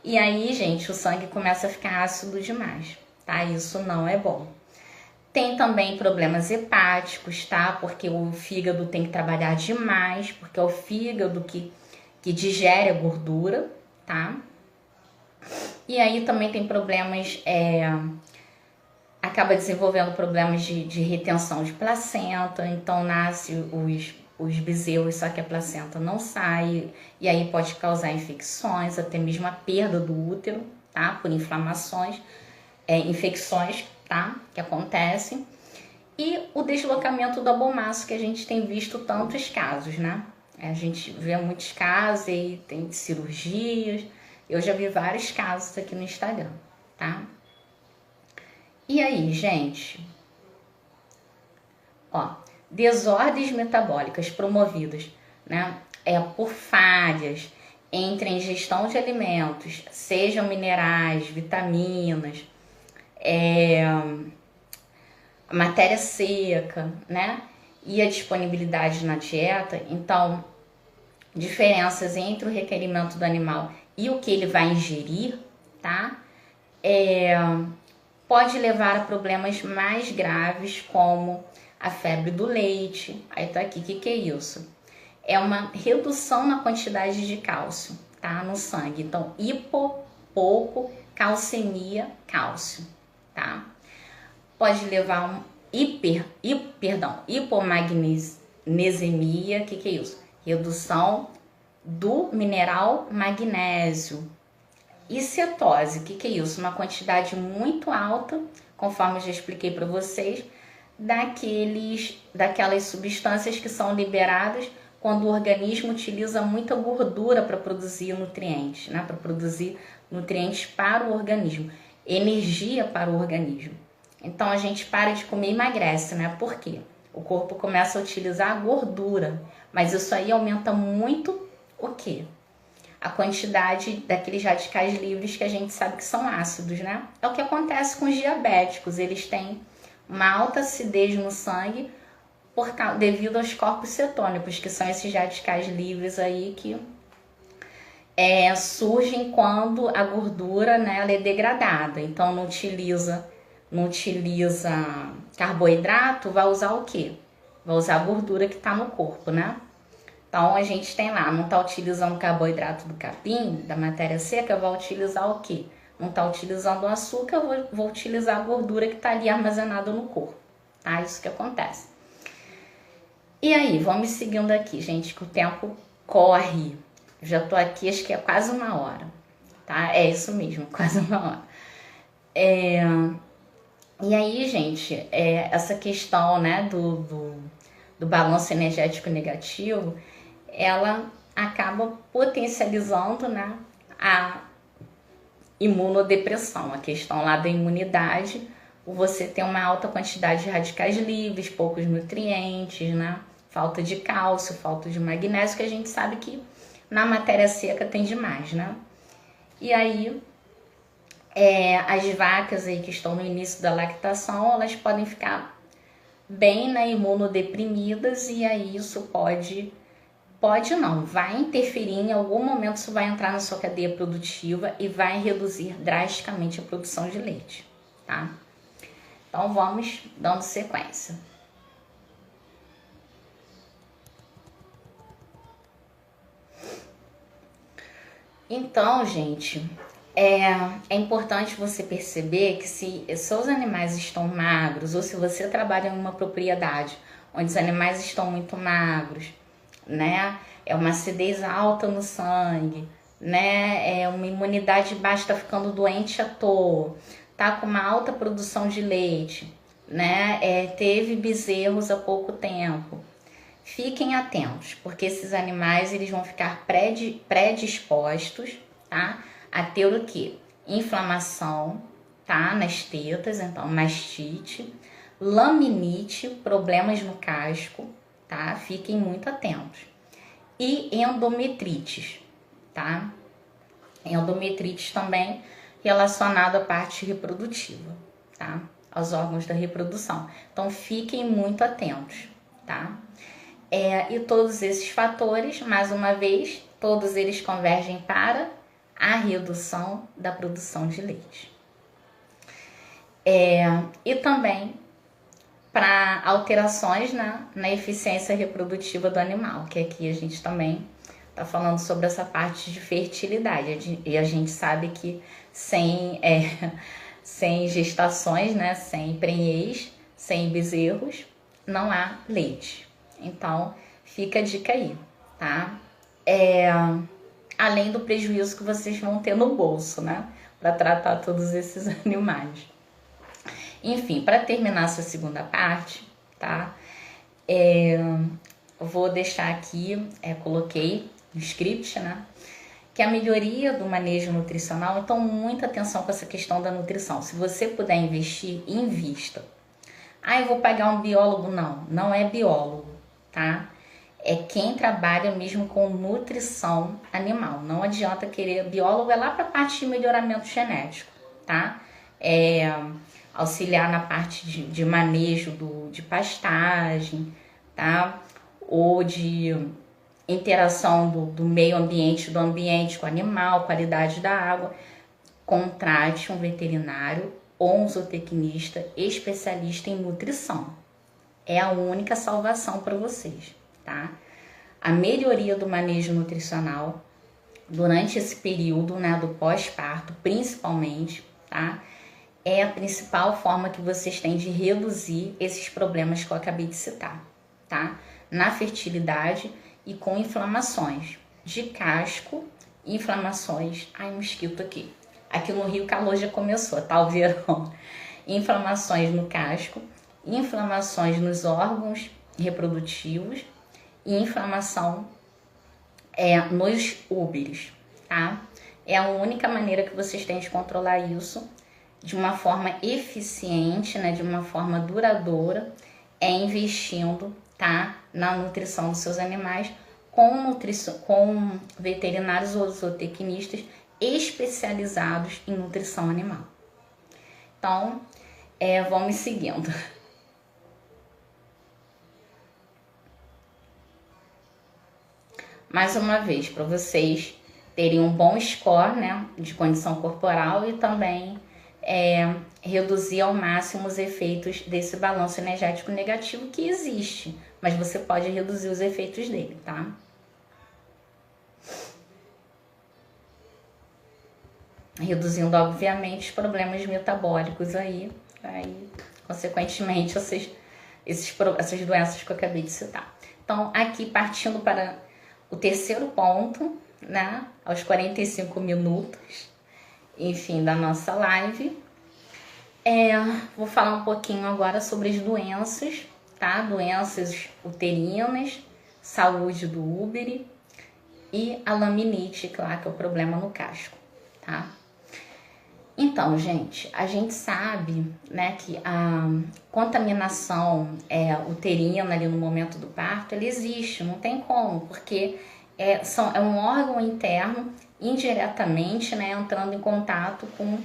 E aí, gente, o sangue começa a ficar ácido demais, tá? Isso não é bom. Tem também problemas hepáticos, tá? Porque o fígado tem que trabalhar demais, porque é o fígado que digere a gordura, tá? E aí também tem problemas, acaba desenvolvendo problemas de retenção de placenta, então nasce os bezerros, só que a placenta não sai, e aí pode causar infecções, até mesmo a perda do útero, tá? Por inflamações, infecções, tá? Que acontecem. E o deslocamento do abomaço, que a gente tem visto tantos casos, né? A gente vê muitos casos e tem cirurgias. Eu já vi vários casos aqui no Instagram, tá? E aí, gente? Ó, desordens metabólicas promovidas, né? Por falhas entre a ingestão de alimentos, sejam minerais, vitaminas, matéria seca, né? E a disponibilidade na dieta. Então, diferenças entre o requerimento do animal e o que ele vai ingerir, tá? Pode levar a problemas mais graves, como a febre do leite. Aí tá aqui, o que é isso? É uma redução na quantidade de cálcio, tá? No sangue. Então, pouco, calcemia, cálcio, tá? Pode levar a hipomagnesemia, o que é isso? Redução do mineral magnésio. E cetose, o que é isso? Uma quantidade muito alta, conforme eu já expliquei para vocês, daquelas substâncias que são liberadas quando o organismo utiliza muita gordura para produzir nutrientes, né? Para produzir nutrientes para o organismo, energia para o organismo. Então a gente para de comer e emagrece, né? Por quê? O corpo começa a utilizar a gordura, mas isso aí aumenta muito o quê? A quantidade daqueles radicais livres que a gente sabe que são ácidos, né? É o que acontece com os diabéticos, eles têm uma alta acidez no sangue devido aos corpos cetônicos, que são esses radicais livres aí que surgem quando a gordura, né, ela é degradada. Então não utiliza carboidrato, vai usar o quê? Vai usar a gordura que está no corpo, né? Então a gente tem lá, não está utilizando o carboidrato do capim, da matéria seca, vai utilizar o quê? Não está utilizando o açúcar, vou utilizar a gordura que está ali armazenada no corpo, tá? Isso que acontece. E aí, vamos seguindo aqui, gente, que o tempo corre. Já tô aqui, acho que é quase 1 hora, tá? É isso mesmo, quase 1 hora. E aí, gente, essa questão, né, do balanço energético negativo, ela acaba potencializando, né, a imunodepressão, a questão lá da imunidade, você tem uma alta quantidade de radicais livres, poucos nutrientes, né, falta de cálcio, falta de magnésio, que a gente sabe que na matéria seca tem demais, né? E aí, as vacas aí que estão no início da lactação, elas podem ficar bem, né, imunodeprimidas, e aí isso pode não, vai interferir em algum momento, isso vai entrar na sua cadeia produtiva e vai reduzir drasticamente a produção de leite, tá? Então vamos dando sequência. Então, gente, é importante você perceber que se seus animais estão magros, ou se você trabalha em uma propriedade onde os animais estão muito magros, né? É uma acidez alta no sangue, né? É uma imunidade baixa, tá ficando doente à toa, tá com uma alta produção de leite, né? Teve bezerros há pouco tempo. Fiquem atentos, porque esses animais eles vão ficar predispostos, tá? A ter o quê? Inflamação, tá? Nas tetas, então mastite, laminite, problemas no casco, tá? Fiquem muito atentos. E endometrites, tá? Endometrites também relacionado à parte reprodutiva, tá? Aos órgãos da reprodução. Então fiquem muito atentos, tá? E todos esses fatores, mais uma vez, todos eles convergem para a redução da produção de leite. E também para alterações na eficiência reprodutiva do animal, que aqui a gente também está falando sobre essa parte de fertilidade. E a gente sabe que sem gestações, né, sem prenhez, sem bezerros, não há leite. Então, fica a dica aí, tá? Além do prejuízo que vocês vão ter no bolso, né? Para tratar todos esses animais. Enfim, para terminar essa segunda parte, tá? Vou deixar aqui, coloquei no script, né? Que a melhoria do manejo nutricional, então muita atenção com essa questão da nutrição. Se você puder investir, invista. Eu vou pagar um biólogo? Não é biólogo, tá? É quem trabalha mesmo com nutrição animal. Não adianta querer biólogo, é lá para a parte de melhoramento genético, tá? Auxiliar na parte de manejo de pastagem, tá? Ou de interação do meio ambiente, do ambiente com o animal, qualidade da água. Contrate um veterinário ou um zootecnista especialista em nutrição. É a única salvação para vocês, tá? A melhoria do manejo nutricional durante esse período, né, do pós-parto, principalmente, tá? É a principal forma que vocês têm de reduzir esses problemas que eu acabei de citar, tá? Na fertilidade e com inflamações de casco, inflamações... mosquito aqui. Aqui no Rio o calor já começou, tá? O verão. Inflamações no casco, inflamações nos órgãos reprodutivos e inflamação nos úteros, tá? É a única maneira que vocês têm de controlar isso de uma forma eficiente, né? De uma forma duradoura, investindo, tá? Na nutrição dos seus animais com veterinários ou zootecnistas especializados em nutrição animal. Então, vão me seguindo. Mais uma vez, para vocês terem um bom score, né, de condição corporal e também reduzir ao máximo os efeitos desse balanço energético negativo que existe, mas você pode reduzir os efeitos dele, tá? Reduzindo, obviamente, os problemas metabólicos aí consequentemente, essas doenças que eu acabei de citar. Então, aqui partindo para o terceiro ponto, né, aos 45 minutos, enfim, da nossa live, vou falar um pouquinho agora sobre as doenças, tá? Doenças uterinas, saúde do úbere e a laminite, claro, que é o problema no casco, tá? Então, gente, a gente sabe, né, que a contaminação uterina ali no momento do parto, ela existe, não tem como, porque é um órgão interno indiretamente, né, entrando em contato com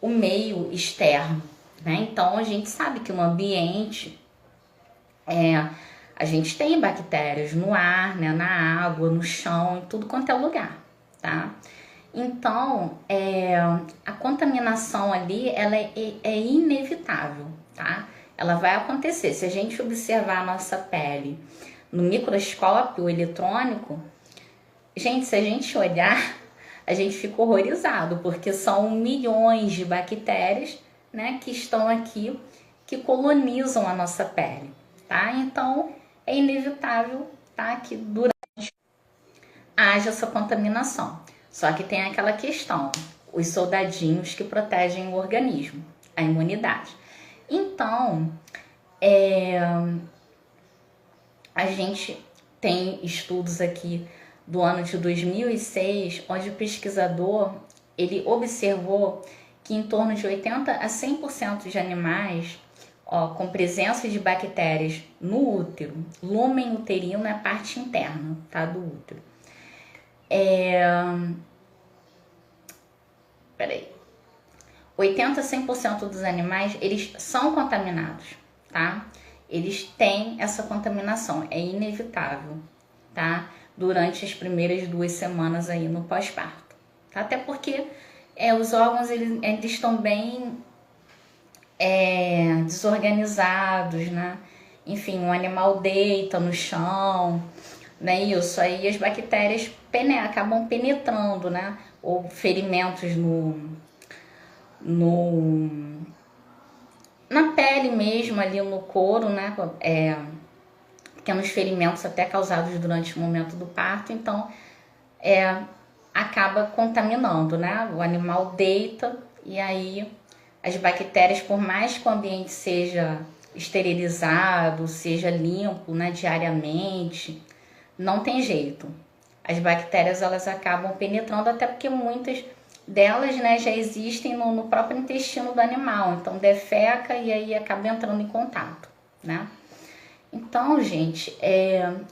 o meio externo, né? Então, a gente sabe que no ambiente A gente tem bactérias no ar, né, na água, no chão, em tudo quanto é lugar, tá? Então, a contaminação ali, ela é inevitável, tá? Ela vai acontecer. Se a gente observar a nossa pele no microscópio eletrônico, gente, se a gente olhar, a gente fica horrorizado, porque são milhões de bactérias, né, que estão aqui, que colonizam a nossa pele, tá? Então, é inevitável, tá, que durante haja essa contaminação. Só que tem aquela questão, os soldadinhos que protegem o organismo, a imunidade. Então, a gente tem estudos aqui do ano de 2006, onde o pesquisador ele observou que em torno de 80 a 100% de animais com presença de bactérias no útero, lúmen uterino é a parte interna, tá, do útero. Peraí. 80 a 100% dos animais, eles são contaminados, tá? Eles têm essa contaminação, é inevitável, tá? Durante as primeiras 2 semanas aí no pós-parto, tá? Até porque os órgãos, eles estão bem desorganizados, né? Enfim, o animal deita no chão, né? Isso aí as bactérias acabam penetrando, né? Ou ferimentos na pele mesmo, ali no couro, né? Pequenos ferimentos até causados durante o momento do parto, então acaba contaminando, né? O animal deita e aí as bactérias, por mais que o ambiente seja esterilizado, seja limpo, né, diariamente, não tem jeito. As bactérias, elas acabam penetrando, até porque muitas delas, né, já existem no próprio intestino do animal, então defeca e aí acaba entrando em contato, né? Então, gente,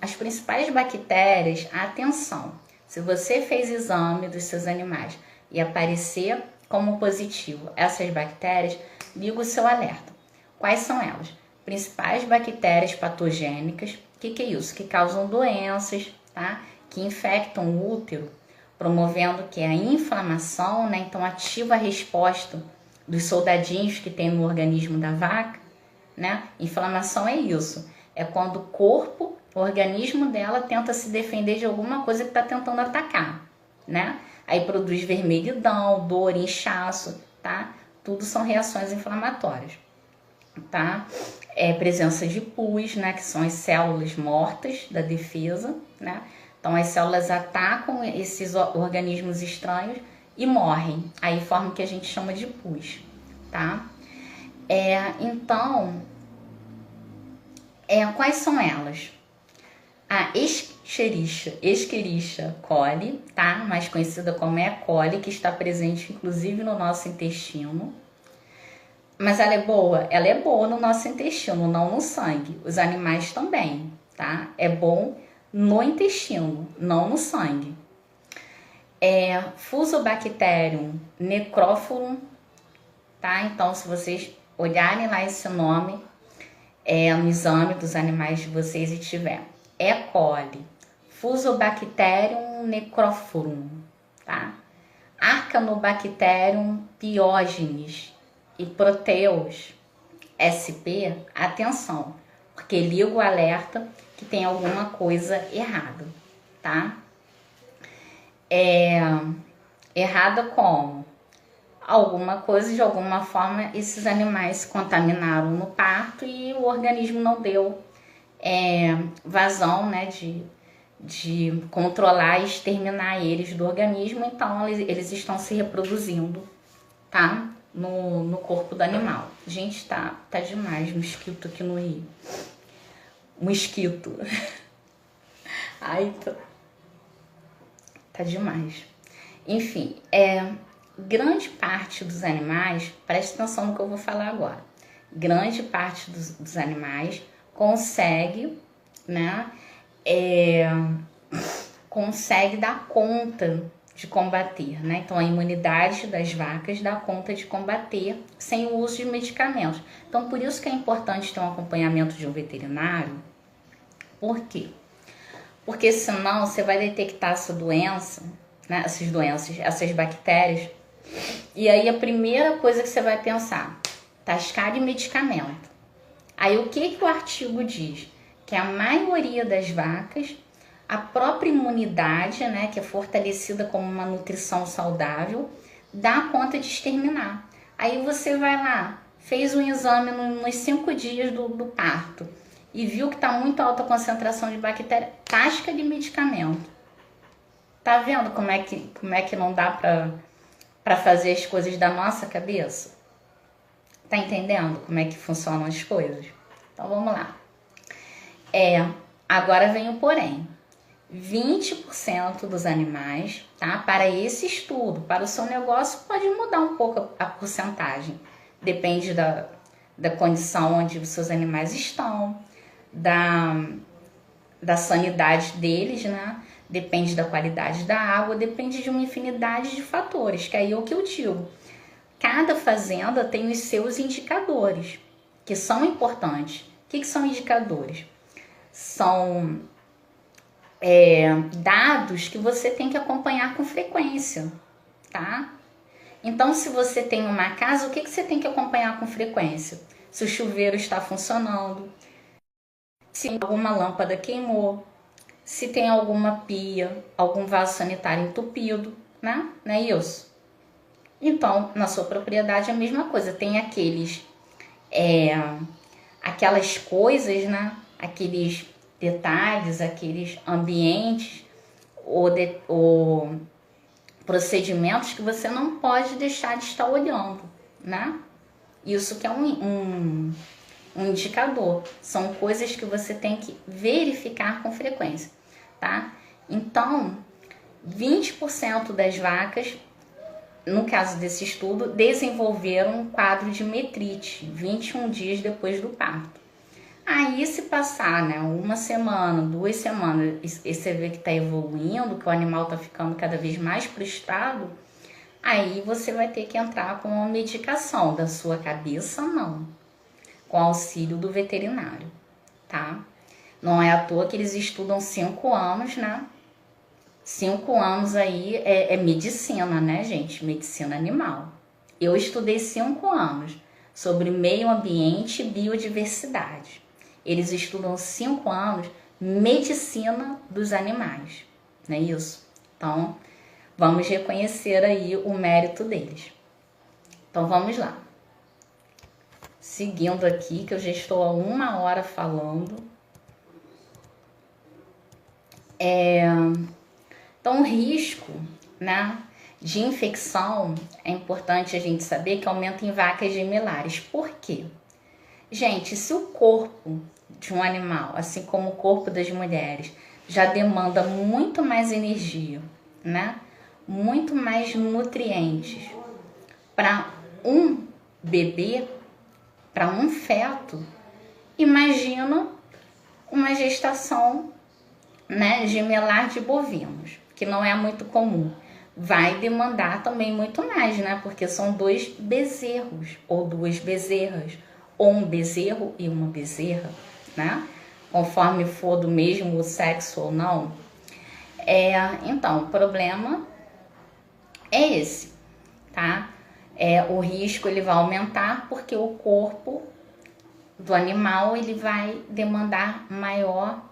as principais bactérias, atenção, se você fez exame dos seus animais e aparecer como positivo essas bactérias, liga o seu alerta. Quais são elas? Principais bactérias patogênicas, o que é isso? Que causam doenças, tá? Que infectam o útero, promovendo que a inflamação, né? Então ativa a resposta dos soldadinhos que tem no organismo da vaca, né? Inflamação é isso, é quando o corpo, o organismo dela tenta se defender de alguma coisa que está tentando atacar, né? Aí produz vermelhidão, dor, inchaço, tá? Tudo são reações inflamatórias, tá? Presença de pus, né? Que são as células mortas da defesa, né? Então as células atacam esses organismos estranhos e morrem. Aí forma o que a gente chama de pus, tá? Então, quais são elas? A Escherichia coli, tá? Mais conhecida como E. coli, que está presente inclusive no nosso intestino. Mas ela é boa? Ela é boa no nosso intestino, não no sangue. Os animais também, tá? É bom no intestino, não no sangue. Fusobacterium necrophorum, tá? Então, se vocês olharem lá esse nome no exame dos animais de vocês e tiver E. coli, Fusobacterium necrophorum, tá? Arcanobacterium pyogenes e Proteus SP, atenção, porque liga o alerta que tem alguma coisa errada, tá? Errada como? Alguma coisa, de alguma forma, esses animais se contaminaram no parto e o organismo não deu vazão, né, de controlar e exterminar eles do organismo, então eles estão se reproduzindo, tá? No corpo do animal. Gente, tá demais mosquito aqui no Rio. Mosquito. Ai, tá demais. Enfim, grande parte dos animais, preste atenção no que eu vou falar agora. Grande parte dos animais consegue, né, consegue dar conta de combater, né? Então a imunidade das vacas dá conta de combater sem o uso de medicamentos. Então por isso que é importante ter um acompanhamento de um veterinário. Por quê? Porque senão você vai detectar essa doença, né? Essas doenças, essas bactérias, e aí a primeira coisa que você vai pensar, tascar de medicamento. Aí o que o artigo diz? Que a maioria das vacas, a própria imunidade, né, que é fortalecida como uma nutrição saudável, dá conta de exterminar. Aí você vai lá, fez um exame nos 5 dias do parto e viu que está muito alta a concentração de bactéria, tasca de medicamento. Tá vendo como é que não dá para fazer as coisas da nossa cabeça? Tá entendendo como é que funcionam as coisas? Então vamos lá. Agora vem o porém. 20% dos animais, tá? Para esse estudo, para o seu negócio, pode mudar um pouco a porcentagem. Depende da condição onde os seus animais estão, da sanidade deles, né? Depende da qualidade da água, depende de uma infinidade de fatores, que aí é o que eu digo. Cada fazenda tem os seus indicadores, que são importantes. O que são indicadores? São dados que você tem que acompanhar com frequência, tá? Então, se você tem uma casa, o que você tem que acompanhar com frequência? Se o chuveiro está funcionando, se alguma lâmpada queimou, se tem alguma pia, algum vaso sanitário entupido, né? Não é isso? Então, na sua propriedade é a mesma coisa. Tem aquelas coisas, né? Aqueles detalhes, aqueles ambientes ou procedimentos que você não pode deixar de estar olhando, né? Isso que é um indicador. São coisas que você tem que verificar com frequência, tá? Então, 20% das vacas, no caso desse estudo, desenvolveram um quadro de metrite 21 dias depois do parto. Aí, se passar, né, 1 semana, 2 semanas, e você vê que está evoluindo, que o animal está ficando cada vez mais prostrado, aí você vai ter que entrar com uma medicação. Da sua cabeça, não. Com auxílio do veterinário, tá? Não é à toa que eles estudam 5 anos, né? 5 anos aí é medicina, né, gente? Medicina animal. Eu estudei 5 anos sobre meio ambiente e biodiversidade. Eles estudam 5 anos medicina dos animais, não é isso? Então, vamos reconhecer aí o mérito deles. Então, vamos lá. Seguindo aqui, que eu já estou há 1 hora falando. Então, o risco, né, de infecção é importante a gente saber que aumenta em vacas gemelares. Por quê? Gente, se o corpo de um animal, assim como o corpo das mulheres, já demanda muito mais energia, né? Muito mais nutrientes para um bebê, para um feto, imagina uma gestação, né, gemelar de bovinos, que não é muito comum. Vai demandar também muito mais, né? Porque são 2 bezerros ou 2 bezerras, ou um bezerro e uma bezerra, né? Conforme for do mesmo sexo ou não. Então, o problema é esse, tá? O risco ele vai aumentar porque o corpo do animal ele vai demandar maior,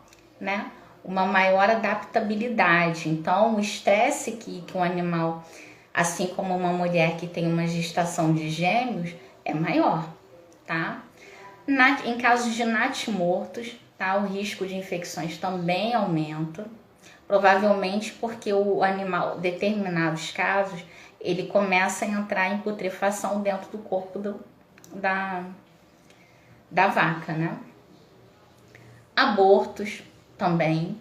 né? Uma maior adaptabilidade. Então, o estresse que um animal, assim como uma mulher que tem uma gestação de gêmeos, é maior, tá? Em casos de natimortos, tá? O risco de infecções também aumenta, provavelmente porque o animal, em determinados casos, ele começa a entrar em putrefação dentro do corpo da vaca, né? Abortos também,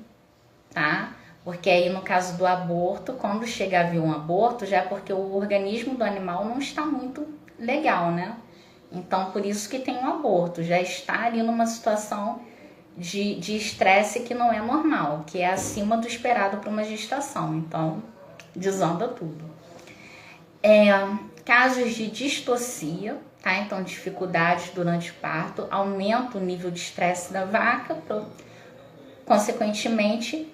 tá? Porque aí no caso do aborto, quando chega a vir um aborto, já é porque o organismo do animal não está muito legal, né? Então, por isso que tem um aborto, já está ali numa situação de estresse que não é normal, que é acima do esperado para uma gestação. Então, desanda tudo. Casos de distocia, tá? Então, dificuldades durante o parto, aumenta o nível de estresse da vaca, consequentemente,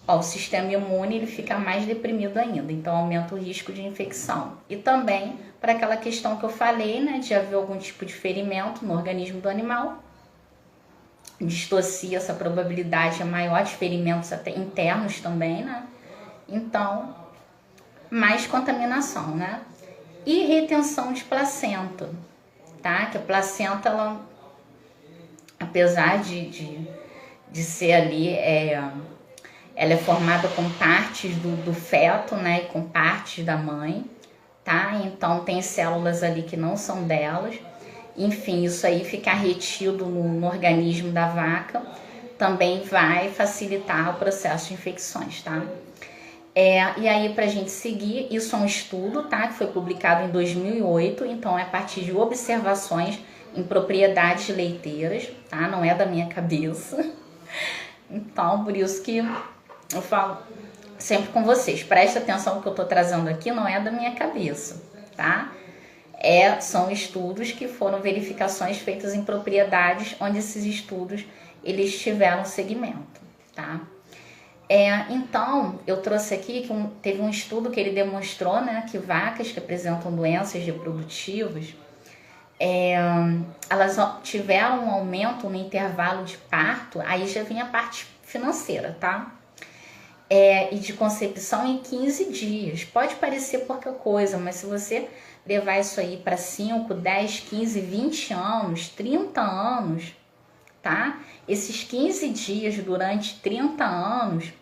o sistema imune ele fica mais deprimido ainda, então aumenta o risco de infecção. E também para aquela questão que eu falei, né, de haver algum tipo de ferimento no organismo do animal, distocia, essa probabilidade é maior de ferimentos até internos também, né? Então, mais contaminação, né? E retenção de placenta, tá? Que a placenta, ela, apesar de ser ali, ela é formada com partes do feto, né? E com partes da mãe, tá? Então, tem células ali que não são delas. Enfim, isso aí ficar retido no organismo da vaca também vai facilitar o processo de infecções, tá? E aí, pra gente seguir, isso é um estudo, tá? Que foi publicado em 2008, então é a partir de observações em propriedades leiteiras, tá? Não é da minha cabeça. Então, por isso que eu falo sempre com vocês, presta atenção no que eu tô trazendo aqui, não é da minha cabeça, tá? São estudos que foram verificações feitas em propriedades onde esses estudos eles tiveram segmento, tá? Então, eu trouxe aqui que teve um estudo que ele demonstrou, né, que vacas que apresentam doenças reprodutivas, elas tiveram um aumento no intervalo de parto, aí já vem a parte financeira, tá? E de concepção em 15 dias. Pode parecer pouca coisa, mas se você levar isso aí para 5, 10, 15, 20 anos, 30 anos, tá? Esses 15 dias durante 30 anos,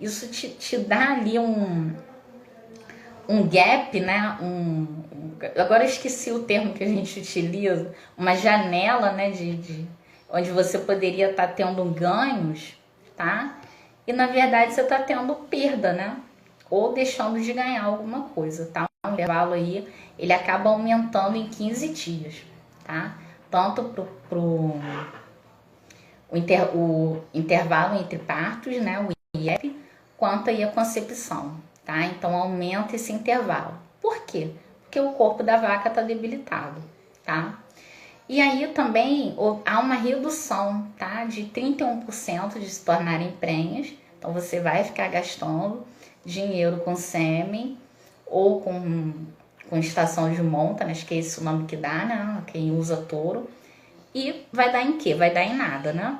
isso te dá ali um gap, né? Agora eu esqueci o termo que a gente utiliza, uma janela, né? Onde você poderia estar tendo ganhos, tá? E na verdade você está tendo perda, né? Ou deixando de ganhar alguma coisa, tá? O intervalo aí, ele acaba aumentando em 15 dias, tá? Tanto o intervalo entre partos, né? O IEP, quanto aí a concepção, tá? Então aumenta esse intervalo. Por quê? Porque o corpo da vaca está debilitado, tá? E aí também há uma redução, tá? De 31% de se tornarem prenhas. Então você vai ficar gastando dinheiro com sêmen ou com estação de monta, né? Acho que é esse o nome que dá, né? Quem usa touro. E vai dar em quê? Vai dar em nada, né?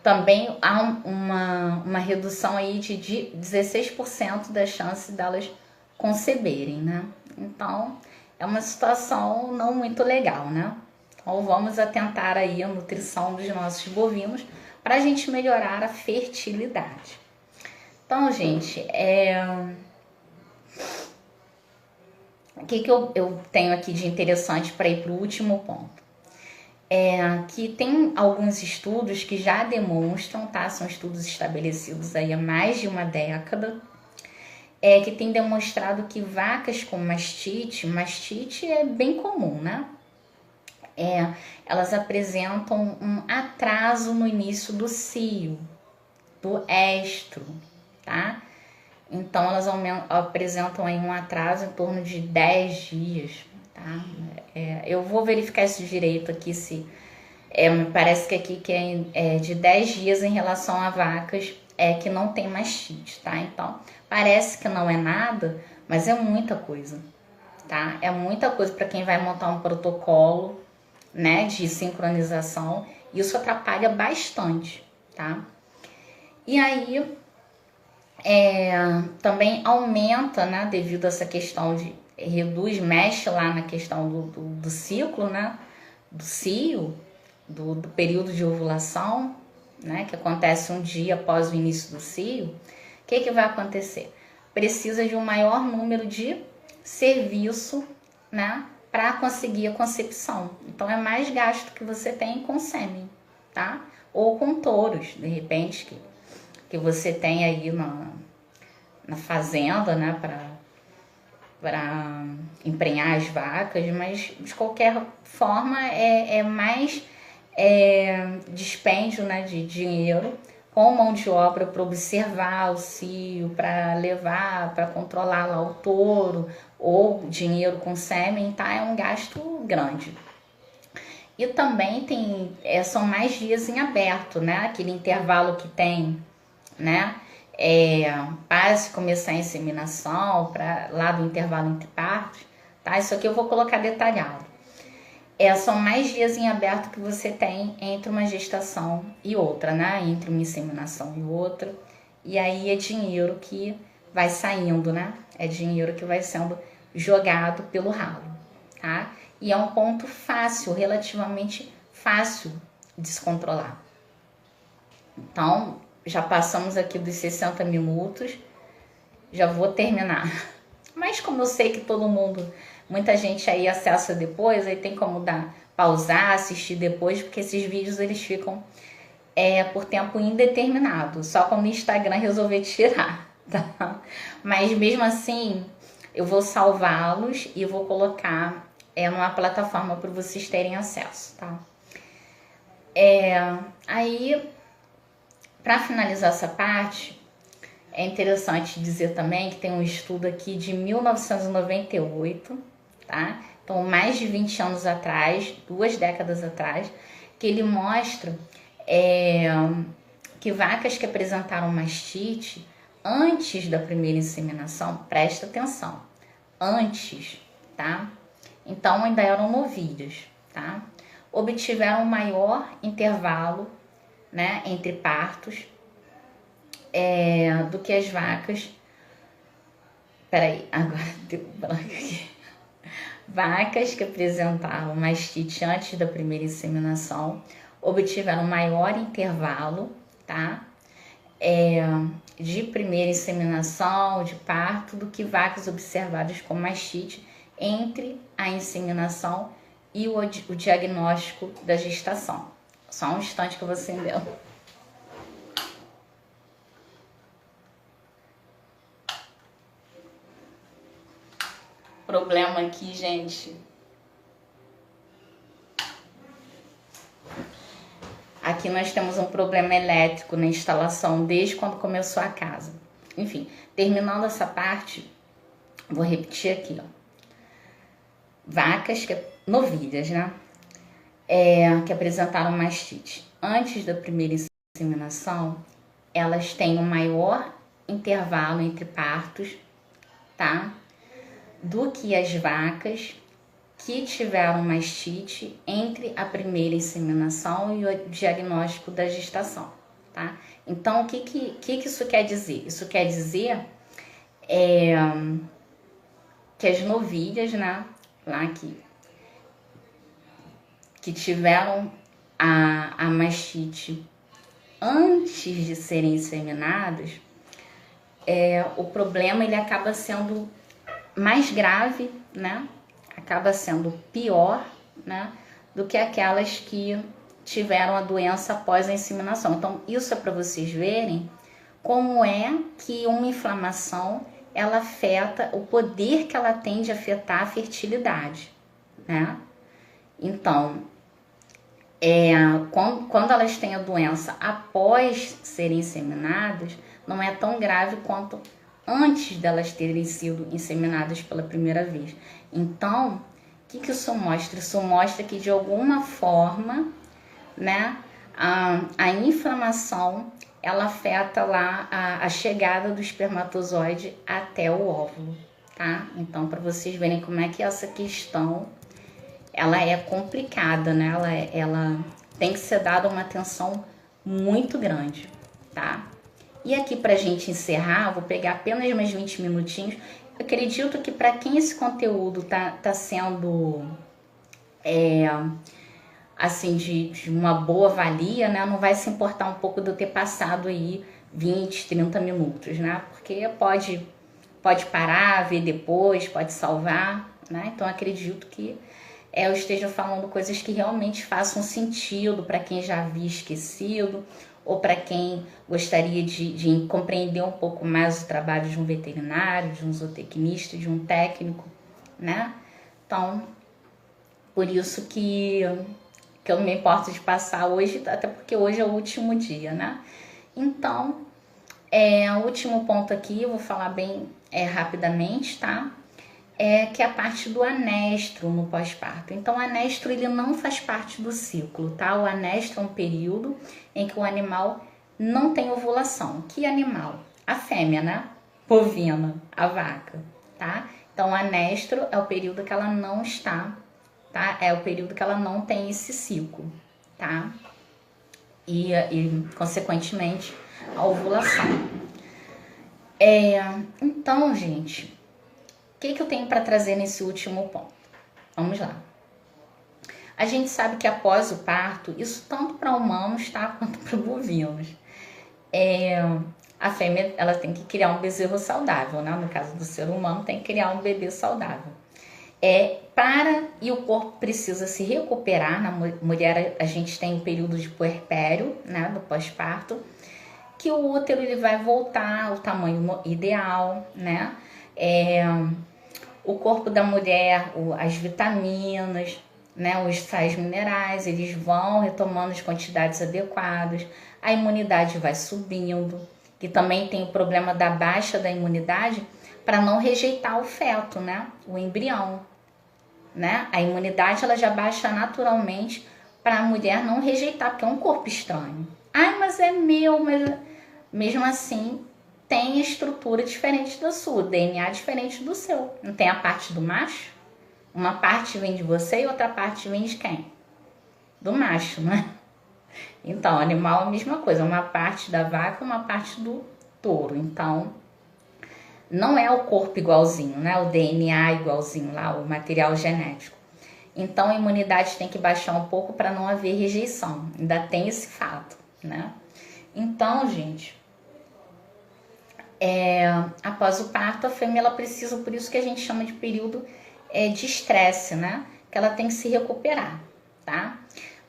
Também há uma redução aí de 16% da chance delas conceberem, né? Então, é uma situação não muito legal, né? Então, vamos atentar aí a nutrição dos nossos bovinos para a gente melhorar a fertilidade. Então, gente, o que eu tenho aqui de interessante para ir para o último ponto? Que tem alguns estudos que já demonstram, tá? São estudos estabelecidos aí há mais de uma década, que tem demonstrado que vacas com mastite é bem comum, né? Elas apresentam um atraso no início do cio, do estro, tá? Então elas apresentam aí um atraso em torno de 10 dias, tá? Eu vou verificar isso direito aqui, se me parece que aqui que é de 10 dias em relação a vacas que não tem mastite, tá? Então, parece que não é nada, mas é muita coisa, tá? É muita coisa para quem vai montar um protocolo, né, de sincronização. Isso atrapalha bastante, tá? E aí, também aumenta, né, devido a essa questão mexe lá na questão do ciclo, né, do cio, do período de ovulação, né, que acontece um dia após o início do cio. O que vai acontecer? Precisa de um maior número de serviço, né, para conseguir a concepção. Então é mais gasto que você tem com sêmen, tá? Ou com touros, de repente, que você tem aí na fazenda, né, para emprenhar as vacas, mas de qualquer forma é mais dispêndio, né, de dinheiro com mão de obra para observar o cio, para levar, para controlar lá o touro, ou dinheiro com sêmen, tá? É um gasto grande. E também tem, são mais dias em aberto, né? Aquele intervalo que tem, né? Para se começar a inseminação, para lá do intervalo entre partos, tá? Isso aqui eu vou colocar detalhado. São mais dias em aberto que você tem entre uma gestação e outra, né? Entre uma inseminação e outra. E aí é dinheiro que vai saindo, né? É dinheiro que vai sendo jogado pelo ralo, tá? E é um ponto fácil, relativamente fácil de se controlar. Então, já passamos aqui dos 60 minutos, já vou terminar. Mas como eu sei que muita gente aí acessa depois, aí tem como pausar, assistir depois, porque esses vídeos eles ficam por tempo indeterminado, só quando o Instagram resolver tirar, tá? Mas mesmo assim, eu vou salvá-los e vou colocar numa plataforma para vocês terem acesso, tá? Aí, para finalizar essa parte, é interessante dizer também que tem um estudo aqui de 1998, tá? Então, mais de 20 anos atrás, 2 décadas atrás, que ele mostra que vacas que apresentaram mastite antes da primeira inseminação, presta atenção, antes, tá? Então, ainda eram novilhas, tá? Obtiveram um maior intervalo, né, entre partos do que as vacas. Peraí, agora deu branco aqui. Vacas que apresentavam mastite antes da primeira inseminação obtiveram maior intervalo, tá? De primeira inseminação, de parto, do que vacas observadas com mastite entre a inseminação e o diagnóstico da gestação. Só um instante que eu vou acender. Problema aqui, gente. Aqui nós temos um problema elétrico na instalação desde quando começou a casa. Enfim, terminando essa parte, vou repetir aqui, ó. Vacas, novilhas, né? Que apresentaram mastite antes da primeira inseminação, elas têm um maior intervalo entre partos, tá? Do que as vacas que tiveram mastite entre a primeira inseminação e o diagnóstico da gestação, tá? Então, o que isso quer dizer? Isso quer dizer que as novilhas, né, lá que tiveram a mastite antes de serem inseminadas, o problema ele acaba sendo mais grave, né? Acaba sendo pior, né? Do que aquelas que tiveram a doença após a inseminação. Então, isso é para vocês verem como é que uma inflamação ela afeta o poder que ela tem de afetar a fertilidade, né? Então, quando elas têm a doença após serem inseminadas, não é tão grave quanto antes delas terem sido inseminadas pela primeira vez. Então, o que isso mostra? Isso mostra que de alguma forma, né, a inflamação ela afeta lá a chegada do espermatozoide até o óvulo, tá? Então, para vocês verem como é que essa questão ela é complicada, né? Ela tem que ser dada uma atenção muito grande, tá? E aqui pra gente encerrar, vou pegar apenas mais 20 minutinhos. Eu acredito que para quem esse conteúdo tá sendo assim de uma boa valia, né? Não vai se importar um pouco de eu ter passado aí 20, 30 minutos, né? Porque pode parar, ver depois, pode salvar, né? Então acredito que eu esteja falando coisas que realmente façam sentido para quem já havia esquecido ou para quem gostaria de compreender um pouco mais o trabalho de um veterinário, de um zootecnista, de um técnico, né? Então, por isso que eu não me importo de passar hoje, até porque hoje é o último dia, né? Então, o último ponto aqui, eu vou falar bem rapidamente, tá? Que é a parte do anestro no pós-parto. Então, o anestro, ele não faz parte do ciclo, tá? O anestro é um período em que o animal não tem ovulação. Que animal? A fêmea, né? Bovina, a vaca, tá? Então, o anestro é o período que ela não está, tá? É o período que ela não tem esse ciclo, tá? E consequentemente, a ovulação. Então, gente, o que eu tenho para trazer nesse último ponto? Vamos lá. A gente sabe que após o parto, isso tanto para humanos, tá? Quanto para bovinos. A fêmea, ela tem que criar um bezerro saudável, né? No caso do ser humano, tem que criar um bebê saudável. E o corpo precisa se recuperar. Na mulher, a gente tem o período de puerpério, né? Do pós-parto, que o útero ele vai voltar ao tamanho ideal, né? O corpo da mulher, as vitaminas, né, os sais minerais, eles vão retomando as quantidades adequadas, a imunidade vai subindo, que também tem o problema da baixa da imunidade para não rejeitar o feto, né, o embrião, né? A imunidade ela já baixa naturalmente para a mulher não rejeitar, porque é um corpo estranho. Ai, mas é meu, mas mesmo assim tem estrutura diferente da sua, DNA diferente do seu. Não tem a parte do macho? Uma parte vem de você e outra parte vem de quem? Do macho, né? Então, animal é a mesma coisa. Uma parte da vaca, uma parte do touro. Então, não é o corpo igualzinho, né? O DNA igualzinho lá, o material genético. Então, a imunidade tem que baixar um pouco para não haver rejeição. Ainda tem esse fato, né? Então, gente... após o parto, a fêmea ela precisa, por isso que a gente chama de período de estresse, né? Que ela tem que se recuperar, tá?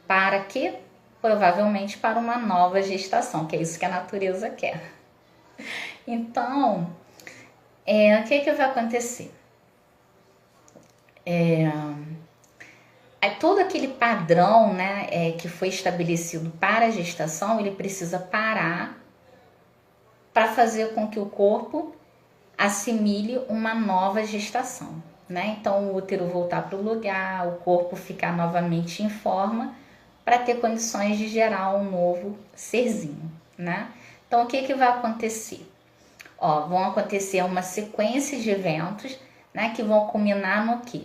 Para que? Provavelmente para uma nova gestação, que é isso que a natureza quer. Então, o que vai acontecer? Todo aquele padrão, né, que foi estabelecido para a gestação, ele precisa parar para fazer com que o corpo assimile uma nova gestação, né? Então, o útero voltar para o lugar, o corpo ficar novamente em forma para ter condições de gerar um novo serzinho, né? Então, o que vai acontecer? Vão acontecer uma sequência de eventos, né, que vão culminar no quê?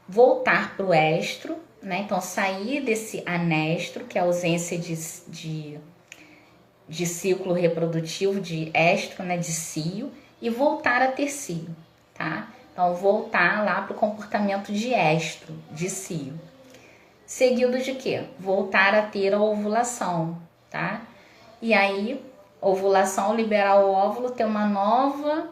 Voltar para o estro, né? Então, sair desse anestro, que é a ausência de ciclo reprodutivo, de estro, né, de cio, e voltar a ter cio, tá? Então, voltar lá para o comportamento de estro, de cio. Seguido de quê? Voltar a ter a ovulação, tá? E aí, ovulação, liberar o óvulo, ter uma nova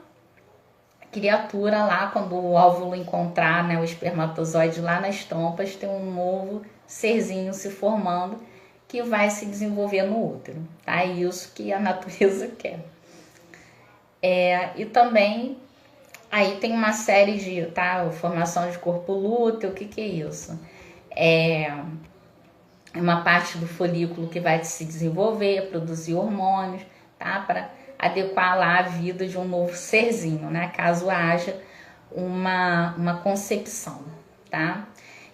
criatura lá, quando o óvulo encontrar, né, o espermatozoide lá nas trompas, tem um novo serzinho se formando, que vai se desenvolver no útero, tá? É isso que a natureza quer. E também, aí tem uma série de, tá? Formação de corpo lúteo, o que é isso? É uma parte do folículo que vai se desenvolver, produzir hormônios, tá? Para adequar lá a vida de um novo serzinho, né? Caso haja uma concepção, tá?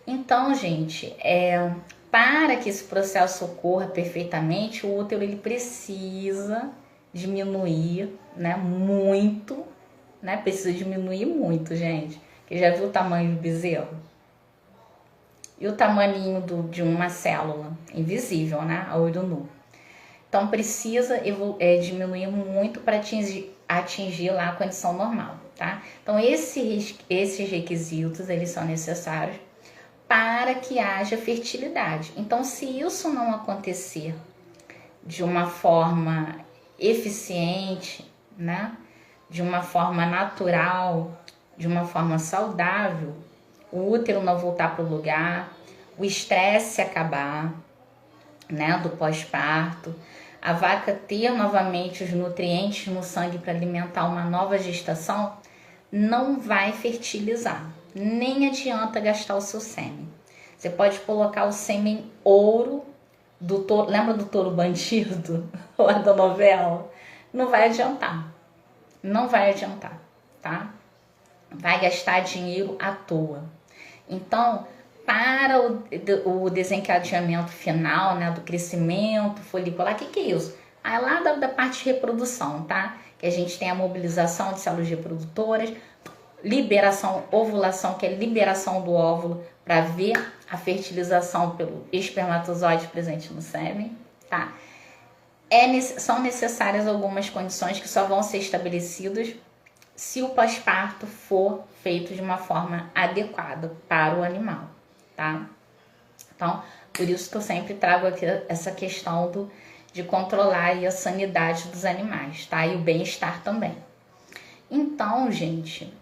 Então, gente, para que esse processo ocorra perfeitamente, o útero ele precisa diminuir, né, muito, né? Precisa diminuir muito, gente. Você já viu o tamanho do bezerro? E o tamaninho de uma célula invisível, né, a olho nu. Então precisa diminuir muito para atingir lá a condição normal, tá? Então esses requisitos eles são necessários para que haja fertilidade. Então, se isso não acontecer de uma forma eficiente, né, de uma forma natural, de uma forma saudável, o útero não voltar para o lugar, o estresse acabar, né, do pós-parto, a vaca ter novamente os nutrientes no sangue para alimentar uma nova gestação, não vai fertilizar. Nem adianta gastar o seu sêmen. Você pode colocar o sêmen ouro lembra do touro bandido lá da novela? Não vai adiantar. Não vai adiantar, tá? Vai gastar dinheiro à toa. Então, para o desencadeamento final, né, do crescimento folicular, o que é isso? É lá da parte de reprodução, tá? Que a gente tem a mobilização de células reprodutoras, liberação, ovulação, que é liberação do óvulo para ver a fertilização pelo espermatozoide presente no sêmen, tá? São necessárias algumas condições que só vão ser estabelecidas se o pós-parto for feito de uma forma adequada para o animal, tá? Então, por isso que eu sempre trago aqui essa questão de controlar a sanidade dos animais, tá? E o bem-estar também. Então, gente,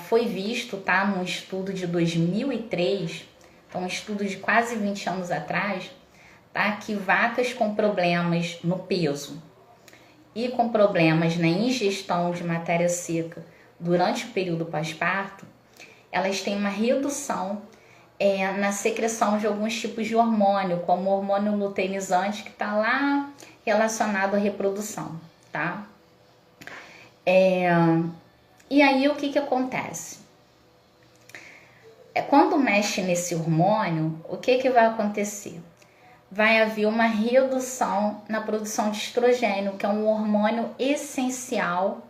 foi visto, tá? Num estudo de 2003, então um estudo de quase 20 anos atrás, tá? Que vacas com problemas no peso e com problemas na ingestão de matéria seca durante o período pós-parto, elas têm uma redução na secreção de alguns tipos de hormônio, como o hormônio luteinizante, que está lá relacionado à reprodução, tá? E aí o que acontece? Quando mexe nesse hormônio, o que vai acontecer? Vai haver uma redução na produção de estrogênio, que é um hormônio essencial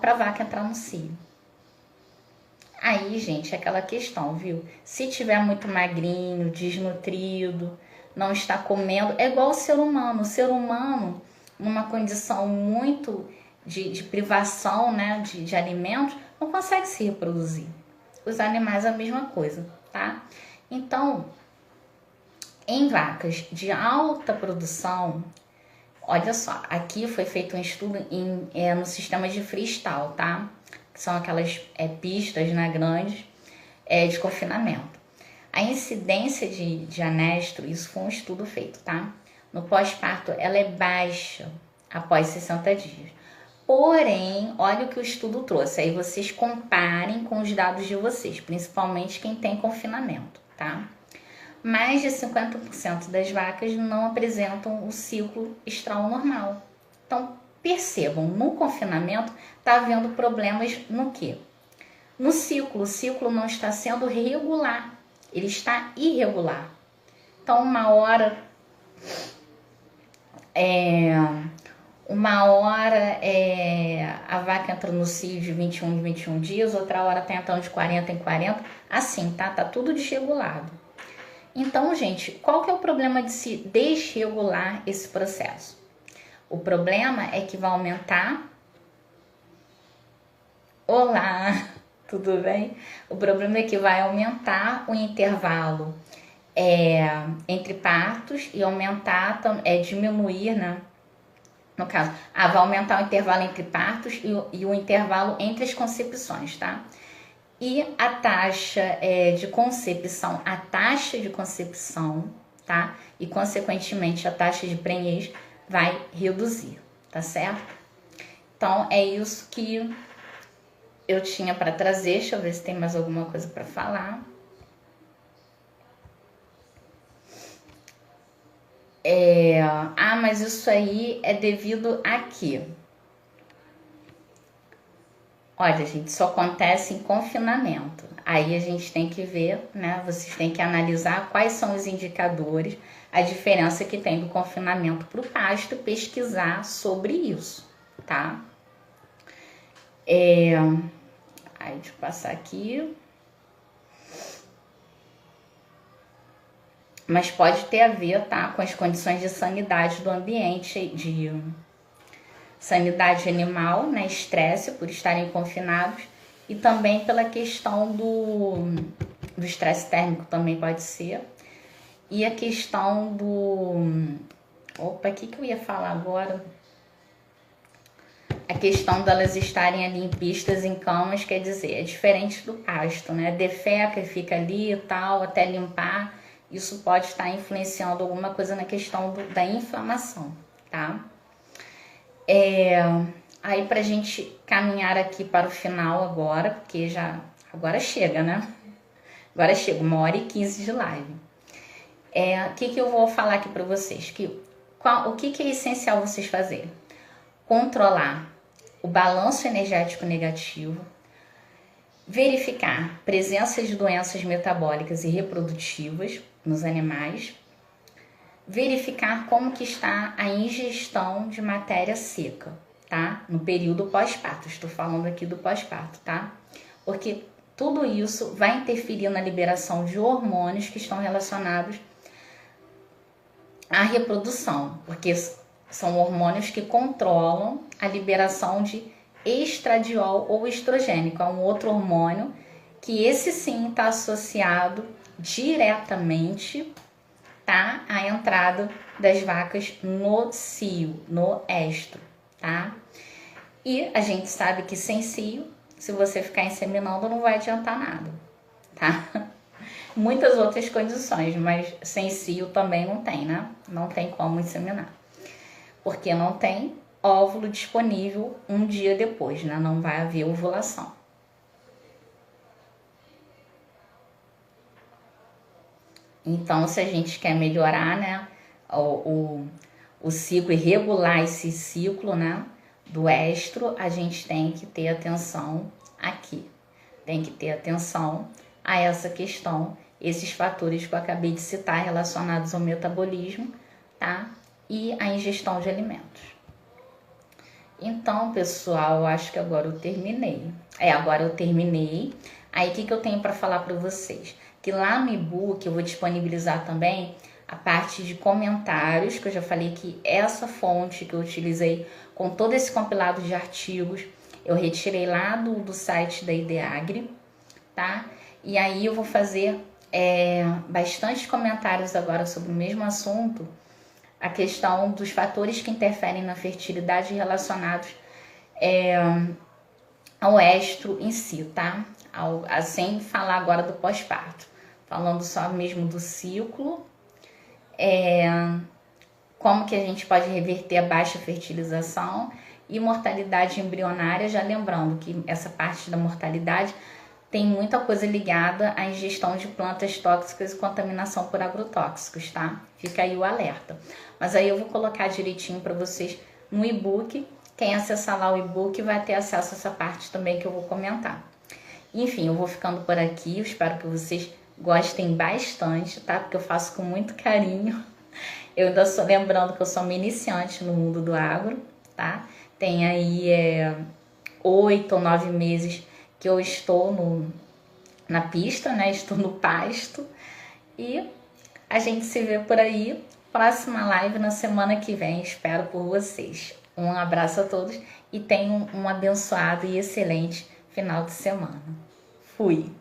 para a vaca entrar no cio. Aí, gente, é aquela questão, viu? Se tiver muito magrinho, desnutrido, não está comendo, é igual o ser humano. O ser humano, numa condição muito de privação, né, de alimentos, não consegue se reproduzir. Os animais a mesma coisa, tá? Então, em vacas de alta produção, olha só, aqui foi feito um estudo no sistema de freestyle, tá? Que são aquelas pistas, né, grandes, de confinamento. A incidência de anestro, isso foi um estudo feito, tá? No pós-parto, ela é baixa após 60 dias. Porém, olha o que o estudo trouxe. Aí vocês comparem com os dados de vocês, principalmente quem tem confinamento, tá? Mais de 50% das vacas não apresentam o ciclo estral normal. Então, percebam, no confinamento está havendo problemas no quê? No ciclo. O ciclo não está sendo regular, ele está irregular. Então, uma hora a vaca entra no cio de 21 em 21 dias, outra hora está entrando de 40 em 40, assim, tá? Tá tudo desregulado. Então, gente, qual que é o problema de se desregular esse processo? O problema é que vai aumentar... Olá, tudo bem? O problema é que vai aumentar o intervalo entre partos e diminuir, né? No caso, vai aumentar o intervalo entre partos e o intervalo entre as concepções, tá? E a taxa de concepção, tá? E consequentemente a taxa de prenhez vai reduzir, tá certo? Então é isso que eu tinha para trazer. Deixa eu ver se tem mais alguma coisa para falar. Mas isso aí é devido a quê? Olha, gente, isso acontece em confinamento. Aí a gente tem que ver, né? Vocês têm que analisar quais são os indicadores, a diferença que tem do confinamento para o pasto, pesquisar sobre isso, tá? Aí, deixa eu passar aqui. Mas pode ter a ver, tá? Com as condições de sanidade do ambiente, de sanidade animal, né? Estresse por estarem confinados e também pela questão do estresse térmico também pode ser. E a questão do... Opa, o que eu ia falar agora? A questão delas estarem ali em pistas, em camas, quer dizer, é diferente do pasto, né? Defeca e fica ali e tal, até limpar. Isso pode estar influenciando alguma coisa na questão da inflamação, tá? Aí pra gente caminhar aqui para o final agora, porque agora chega, né? Agora chega 1h15 de live. O que eu vou falar aqui para vocês? O que é essencial vocês fazerem? Controlar o balanço energético negativo, verificar presença de doenças metabólicas e reprodutivas nos animais, verificar como que está a ingestão de matéria seca, tá? No período pós-parto, estou falando aqui do pós-parto, tá? Porque tudo isso vai interferir na liberação de hormônios que estão relacionados à reprodução, porque são hormônios que controlam a liberação de estradiol ou estrogênio, que é um outro hormônio que esse sim está associado diretamente, tá, à entrada das vacas no cio, no estro, tá? E a gente sabe que sem cio, se você ficar inseminando, não vai adiantar nada, tá? Muitas outras condições, mas sem cio também não tem, né? Não tem como inseminar. Porque não tem óvulo disponível um dia depois, né? Não vai haver ovulação. Então, se a gente quer melhorar, né, o ciclo e regular esse ciclo, né, do estro, a gente tem que ter atenção aqui. Tem que ter atenção a essa questão, esses fatores que eu acabei de citar relacionados ao metabolismo, tá? E a ingestão de alimentos. Então, pessoal, eu acho que agora eu terminei. Agora eu terminei. Aí, o que eu tenho para falar para vocês? Que lá no e-book eu vou disponibilizar também a parte de comentários, que eu já falei que essa fonte que eu utilizei com todo esse compilado de artigos, eu retirei lá do site da Ideagri, tá? E aí eu vou fazer bastante comentários agora sobre o mesmo assunto, a questão dos fatores que interferem na fertilidade relacionados ao estro em si, tá? Sem falar agora do pós-parto, falando só mesmo do ciclo, como que a gente pode reverter a baixa fertilização e mortalidade embrionária, já lembrando que essa parte da mortalidade tem muita coisa ligada à ingestão de plantas tóxicas e contaminação por agrotóxicos, tá? Fica aí o alerta. Mas aí eu vou colocar direitinho para vocês no e-book. Quem acessar lá o e-book vai ter acesso a essa parte também que eu vou comentar. Enfim, eu vou ficando por aqui. Eu espero que vocês gostem bastante, tá? Porque eu faço com muito carinho. Eu ainda sou lembrando que eu sou uma iniciante no mundo do agro, tá? Tem aí 8 ou 9 meses que eu estou na pista, né? Estou no pasto. E a gente se vê por aí. Próxima live na semana que vem. Espero por vocês. Um abraço a todos e tenham um abençoado e excelente final de semana. Fui!